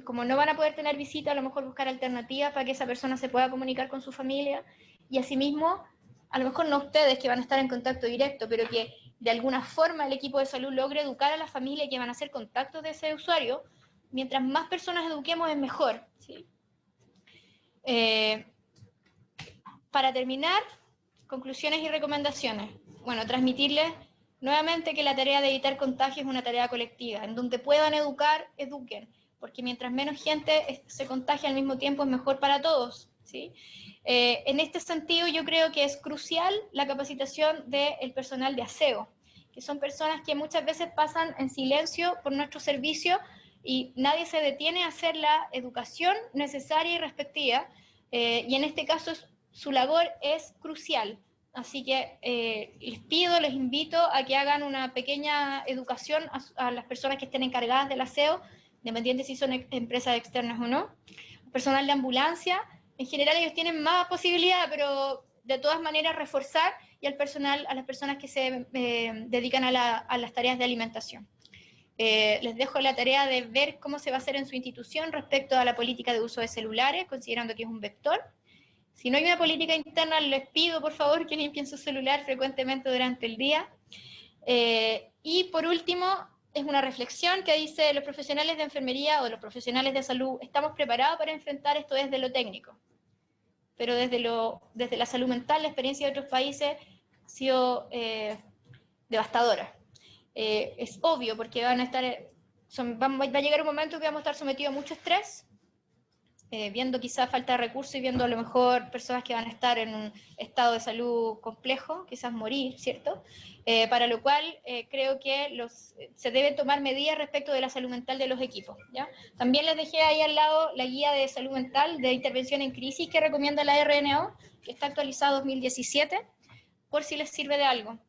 como no van a poder tener visita, a lo mejor buscar alternativas para que esa persona se pueda comunicar con su familia, y asimismo, a lo mejor no ustedes que van a estar en contacto directo, pero que de alguna forma el equipo de salud logre educar a la familia que van a hacer contactos de ese usuario. Mientras más personas eduquemos es mejor, ¿sí? Para terminar, conclusiones y recomendaciones. Bueno, transmitirles nuevamente que la tarea de evitar contagio es una tarea colectiva, en donde puedan educar, eduquen, porque mientras menos gente se contagie al mismo tiempo es mejor para todos, ¿sí? En este sentido yo creo que es crucial la capacitación del personal de aseo, que son personas que muchas veces pasan en silencio por nuestro servicio y nadie se detiene a hacer la educación necesaria y respectiva, y en este caso su labor es crucial. Así que les pido, les invito a que hagan una pequeña educación a las personas que estén encargadas del aseo, independiente si son empresas externas o no. El personal de ambulancia, en general ellos tienen más posibilidad, pero de todas maneras reforzar, y al personal, a las personas que se dedican a las tareas de alimentación. Les dejo la tarea de ver cómo se va a hacer en su institución respecto a la política de uso de celulares, considerando que es un vector. Si no hay una política interna, les pido por favor que limpien su celular frecuentemente durante el día. Y por último, es una reflexión que dice: los profesionales de enfermería o los profesionales de salud estamos preparados para enfrentar esto desde lo técnico, pero desde la salud mental, la experiencia de otros países ha sido devastadora. Es obvio, porque va a llegar un momento que vamos a estar sometidos a mucho estrés, viendo quizás falta de recursos y viendo a lo mejor personas que van a estar en un estado de salud complejo, quizás morir, ¿cierto? Para lo cual creo que se deben tomar medidas respecto de la salud mental de los equipos, ¿ya? También les dejé ahí al lado la guía de salud mental de intervención en crisis que recomienda la RNO, que está actualizada 2017, por si les sirve de algo.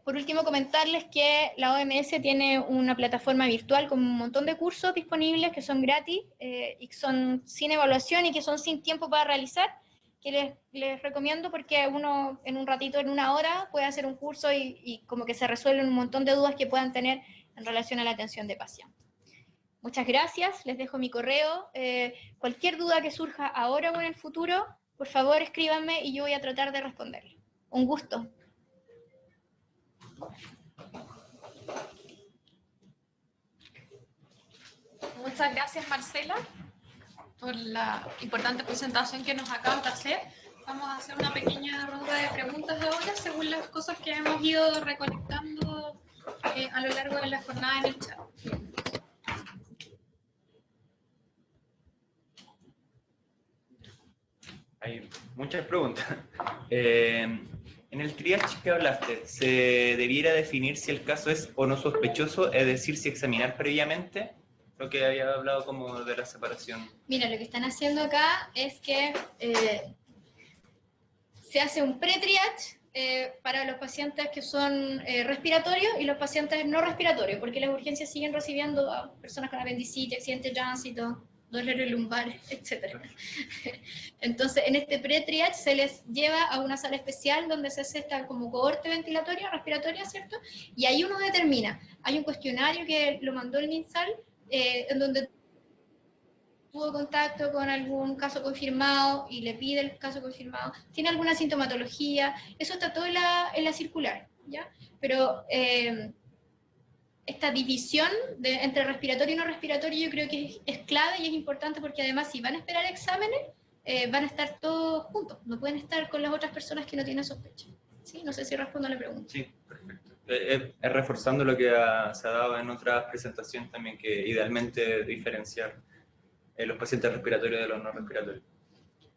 Por último, comentarles que la OMS tiene una plataforma virtual con un montón de cursos disponibles que son gratis y que son sin evaluación y que son sin tiempo para realizar, que les recomiendo porque uno en un ratito, en una hora, puede hacer un curso y como que se resuelven un montón de dudas que puedan tener en relación a la atención de pacientes. Muchas gracias, les dejo mi correo. Cualquier duda que surja ahora o en el futuro, por favor escríbanme y yo voy a tratar de responderle. Un gusto. Muchas gracias, Marcela, por la importante presentación que nos acabas de hacer. Vamos a hacer una pequeña ronda de preguntas ahora, según las cosas que hemos ido recolectando a lo largo de la jornada en el chat. Hay muchas preguntas. En el triage que hablaste, ¿se debiera definir si el caso es o no sospechoso, es decir, si examinar previamente? Lo que había hablado como de la separación. Mira, lo que están haciendo acá es que se hace un pre-triage para los pacientes que son respiratorios y los pacientes no respiratorios, porque las urgencias siguen recibiendo a personas con apendicitis, accidente de tránsito, dolores lumbares, etc. Entonces, en este pre-triage se les lleva a una sala especial donde se hace esta como cohorte ventilatoria, respiratoria, ¿cierto? Y ahí uno determina. Hay un cuestionario que lo mandó el MinSal, en donde tuvo contacto con algún caso confirmado y le pide el caso confirmado, tiene alguna sintomatología, eso está todo en la circular, ¿ya? Pero esta división entre respiratorio y no respiratorio yo creo que es clave y es importante porque además si van a esperar exámenes, van a estar todos juntos, no pueden estar con las otras personas que no tienen sospecha. ¿Sí? No sé si respondo a la pregunta. Sí, perfecto. Es reforzando lo que se ha dado en otras presentaciones también, que idealmente diferenciar los pacientes respiratorios de los no respiratorios.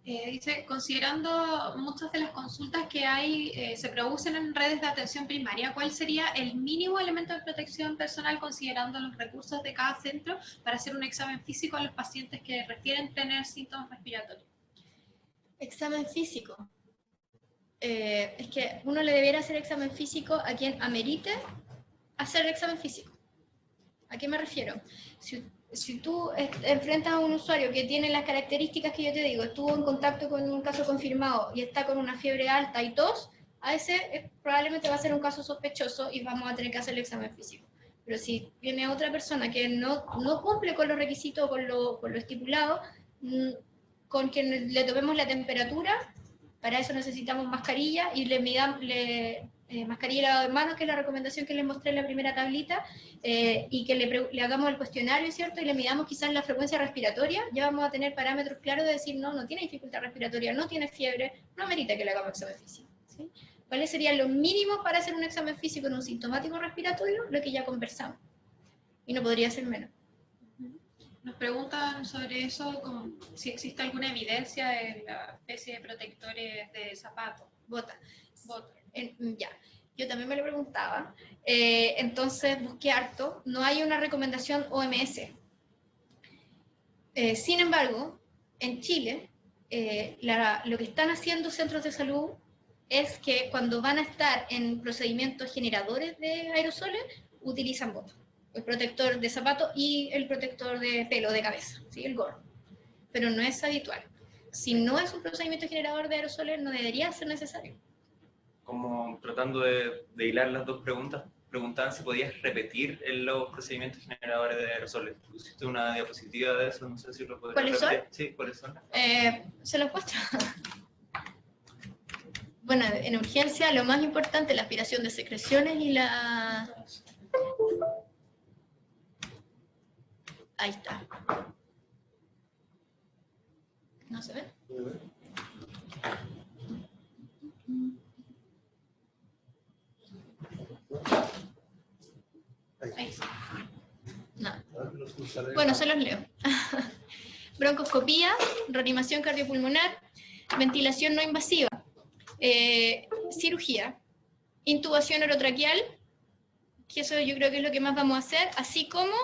Dice, considerando muchas de las consultas que hay, se producen en redes de atención primaria, ¿cuál sería el mínimo elemento de protección personal considerando los recursos de cada centro para hacer un examen físico a los pacientes que refieren tener síntomas respiratorios? Examen físico. Es que uno le debiera hacer examen físico a quien amerite hacer el examen físico. ¿A qué me refiero? Si tú enfrentas a un usuario que tiene las características que yo te digo, estuvo en contacto con un caso confirmado y está con una fiebre alta y tos, a ese probablemente va a ser un caso sospechoso y vamos a tener que hacer el examen físico. Pero si viene otra persona que no cumple con los requisitos, con lo estipulado, con quien le tomemos la temperatura, para eso necesitamos mascarilla y mascarilla y lavado de manos, que es la recomendación que les mostré en la primera tablita, y que le hagamos el cuestionario, ¿cierto? Y le midamos quizás la frecuencia respiratoria, ya vamos a tener parámetros claros de decir, no tiene dificultad respiratoria, no tiene fiebre, no amerita que le hagamos examen físico, ¿sí? ¿Cuáles serían los mínimos para hacer un examen físico en un sintomático respiratorio? Lo que ya conversamos. Y no podría ser menos. Nos preguntan sobre eso, como si existe alguna evidencia de la especie de protectores de zapatos. Botas. Ya, yo también me lo preguntaba. Entonces busqué harto. No hay una recomendación OMS. Sin embargo, en Chile, lo que están haciendo centros de salud es que cuando van a estar en procedimientos generadores de aerosoles, utilizan botas. El protector de zapato y el protector de pelo de cabeza, ¿sí? El gorro. Pero no es habitual. Si no es un procedimiento generador de aerosoles, no debería ser necesario. Como tratando de hilar las dos preguntas, preguntaban si podías repetir los procedimientos generadores de aerosoles. Pusiste una diapositiva de eso, no sé si lo podrías ¿Cuáles repetir. son? Sí, ¿cuáles son? Se los muestro. Bueno, en urgencia lo más importante es la aspiración de secreciones y la... Ahí está. ¿No se ve? Ahí sí. No. Bueno, se los leo. Broncoscopía, reanimación cardiopulmonar, ventilación no invasiva, cirugía, intubación orotraqueal, que eso yo creo que es lo que más vamos a hacer, así como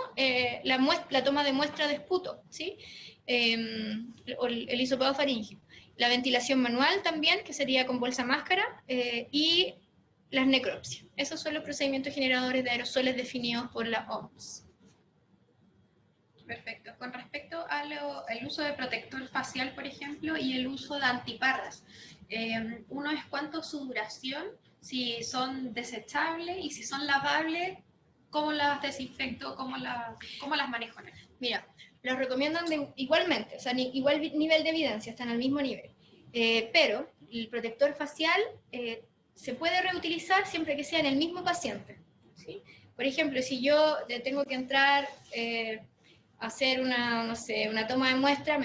la toma de muestra de esputo, ¿sí? O el hisopado faríngeo. La ventilación manual también, que sería con bolsa máscara, y las necropsias. Esos son los procedimientos generadores de aerosoles definidos por la OMS. Perfecto. Con respecto al uso de protector facial, por ejemplo, y el uso de antiparras, uno es cuánto su duración, si son desechables y si son lavables, cómo las desinfecto, cómo las manejo. Mira, los recomiendan igualmente, o sea, igual nivel de evidencia, están al mismo nivel. Pero el protector facial se puede reutilizar siempre que sea en el mismo paciente, ¿sí? Por ejemplo, si yo tengo que entrar... hacer una toma de muestra,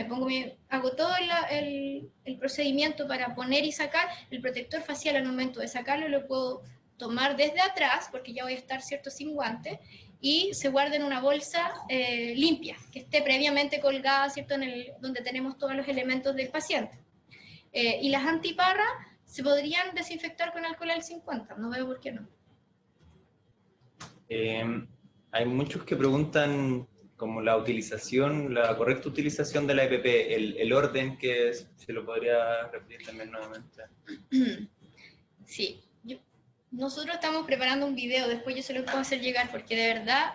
hago todo el procedimiento para poner y sacar, el protector facial al momento de sacarlo lo puedo tomar desde atrás, porque ya voy a estar, ¿cierto?, sin guante, y se guarda en una bolsa limpia, que esté previamente colgada, ¿cierto?, donde tenemos todos los elementos del paciente. Y las antiparras se podrían desinfectar con alcohol al 50, no veo por qué no. Hay muchos que preguntan como la correcta utilización de la EPP, el orden que es, se lo podría repetir también nuevamente. Sí, nosotros estamos preparando un video, después yo se lo puedo hacer llegar, porque de verdad,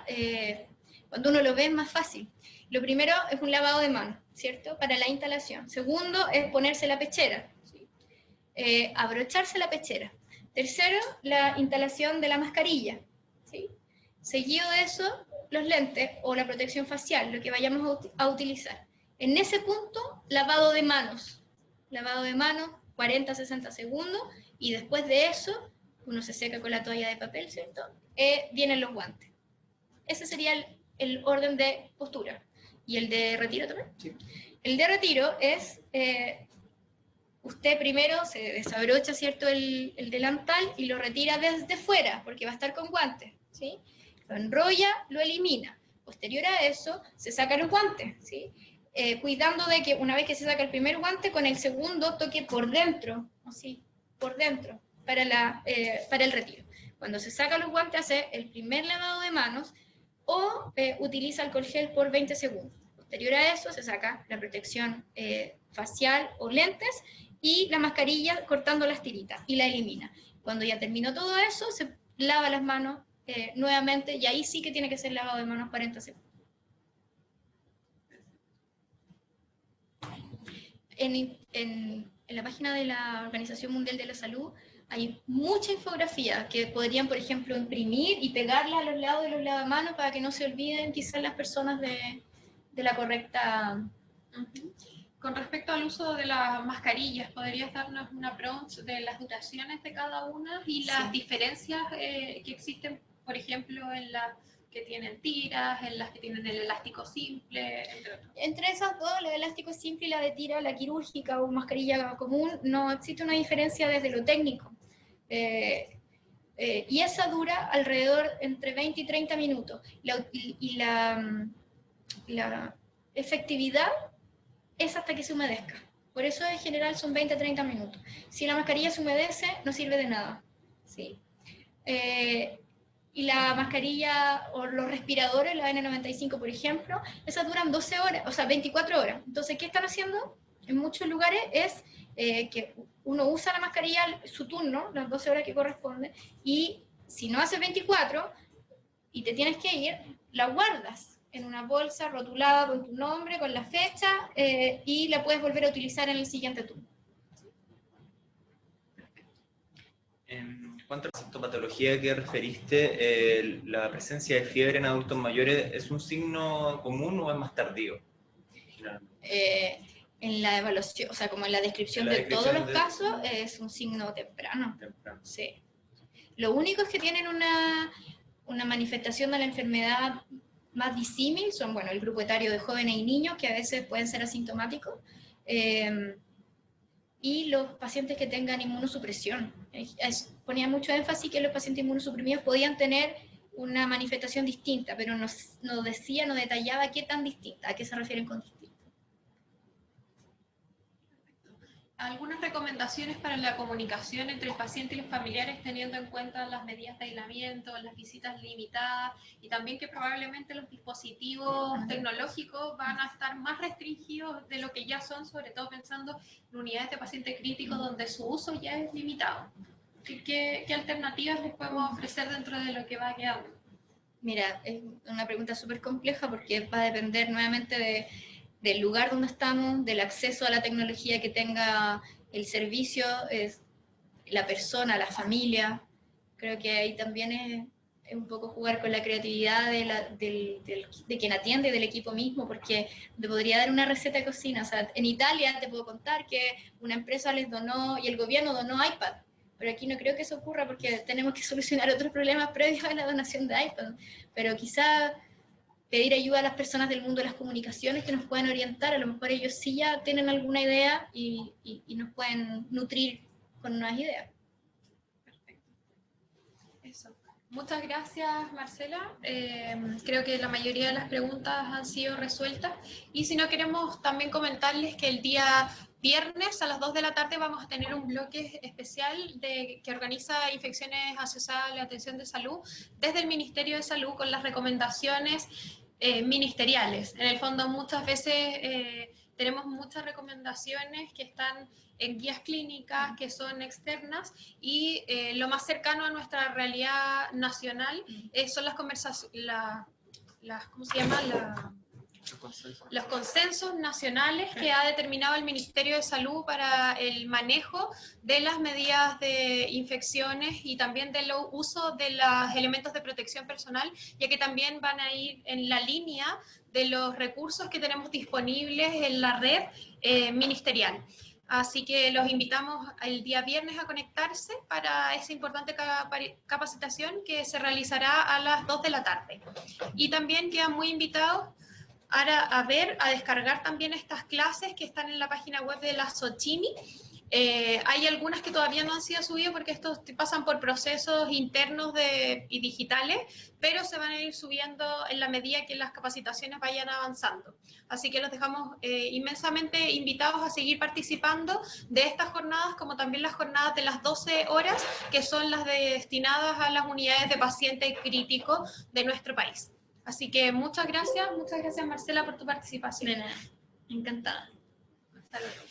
cuando uno lo ve es más fácil. Lo primero es un lavado de manos, ¿cierto?, para la instalación. Segundo es ponerse la pechera, ¿sí? Abrocharse la pechera. Tercero, la instalación de la mascarilla, ¿sí? Seguido de eso, los lentes o la protección facial, lo que vayamos a utilizar. En ese punto, lavado de manos. Lavado de manos, 40-60 segundos, y después de eso, uno se seca con la toalla de papel, ¿cierto? Vienen los guantes. Ese sería el orden de postura. ¿Y el de retiro también? Sí. El de retiro es, usted primero se desabrocha, ¿cierto?, el delantal y lo retira desde fuera, porque va a estar con guantes, ¿sí? Lo enrolla, lo elimina. Posterior a eso, se sacan los guantes, ¿sí? Cuidando de que una vez que se saca el primer guante, con el segundo toque por dentro, así, por dentro, para el retiro. Cuando se sacan los guantes, hace el primer lavado de manos o utiliza alcohol gel por 20 segundos. Posterior a eso, se saca la protección facial o lentes y la mascarilla cortando las tiritas y la elimina. Cuando ya terminó todo eso, se lava las manos nuevamente, y ahí sí que tiene que ser lavado de manos 40 segundos. En la página de la Organización Mundial de la Salud hay mucha infografía que podrían, por ejemplo, imprimir y pegarla a los lados de los lavamanos para que no se olviden quizás las personas de la correcta... Con respecto al uso de las mascarillas, ¿podrías darnos una pronta de las duraciones de cada una y las diferencias que existen, por ejemplo, en las que tienen tiras, en las que tienen el elástico simple, entre otros? Entre esas dos, la de elástico simple y la de tira, la quirúrgica o mascarilla común, no existe una diferencia desde lo técnico. Y esa dura alrededor entre 20 y 30 minutos. La efectividad es hasta que se humedezca. Por eso en general son 20 a 30 minutos. Si la mascarilla se humedece, no sirve de nada, ¿sí? Y la mascarilla o los respiradores, la N95 por ejemplo, esas duran 12 horas, o sea, 24 horas. Entonces, ¿qué están haciendo? En muchos lugares es que uno usa la mascarilla su turno, las 12 horas que corresponden, y si no haces 24 y te tienes que ir, la guardas en una bolsa rotulada con tu nombre, con la fecha, y la puedes volver a utilizar en el siguiente turno. cuanto a la sintomatología que referiste, ¿la presencia de fiebre en adultos mayores es un signo común o es más tardío? En la evaluación, o sea, como en la descripción de todos los casos, es un signo temprano. Sí. Lo único es que tienen una manifestación de la enfermedad más disímil, son, bueno, el grupo etario de jóvenes y niños, que a veces pueden ser asintomáticos, y los pacientes que tengan inmunosupresión. Ponía mucho énfasis que los pacientes inmunosuprimidos podían tener una manifestación distinta, pero no decía, no detallaba qué tan distinta, a qué se refieren con distinta. Algunas recomendaciones para la comunicación entre el paciente y los familiares, teniendo en cuenta las medidas de aislamiento, las visitas limitadas y también que probablemente los dispositivos tecnológicos van a estar más restringidos de lo que ya son, sobre todo pensando en unidades de paciente crítico donde su uso ya es limitado. ¿Qué alternativas les podemos ofrecer dentro de lo que va quedando? Mira, es una pregunta súper compleja porque va a depender nuevamente del lugar donde estamos, del acceso a la tecnología que tenga el servicio, la persona, la familia. Creo que ahí también es un poco jugar con la creatividad de quien atiende, del equipo mismo, porque te podría dar una receta de cocina. O sea, en Italia te puedo contar que una empresa les donó y el gobierno donó iPad, pero aquí no creo que eso ocurra porque tenemos que solucionar otros problemas previos a la donación de iPad. Pero quizá pedir ayuda a las personas del mundo de las comunicaciones que nos puedan orientar, a lo mejor ellos sí ya tienen alguna idea y nos pueden nutrir con nuevas ideas. Perfecto. Eso. Muchas gracias, Marcela. Creo que la mayoría de las preguntas han sido resueltas. Y si no, queremos también comentarles que el día viernes a las 2 de la tarde vamos a tener un bloque especial que organiza Infecciones Asociadas a la Atención de Salud desde el Ministerio de Salud con las recomendaciones ministeriales. En el fondo, muchas veces tenemos muchas recomendaciones que están en guías clínicas que son externas y lo más cercano a nuestra realidad nacional son las conversaciones, ¿cómo se llama? Los consensos nacionales que ha determinado el Ministerio de Salud para el manejo de las medidas de infecciones y también del uso de los elementos de protección personal, ya que también van a ir en la línea de los recursos que tenemos disponibles en la red ministerial. Así que los invitamos el día viernes a conectarse para esa importante capacitación que se realizará a las 2 de la tarde. Y también quedan muy invitados a descargar también estas clases que están en la página web de la Sochimi. Hay algunas que todavía no han sido subidas porque estos pasan por procesos internos y digitales, pero se van a ir subiendo en la medida que las capacitaciones vayan avanzando. Así que los dejamos inmensamente invitados a seguir participando de estas jornadas, como también las jornadas de las 12 horas, que son las destinadas a las unidades de paciente crítico de nuestro país. Así que muchas gracias Marcela por tu participación. De nada, encantada. Hasta luego.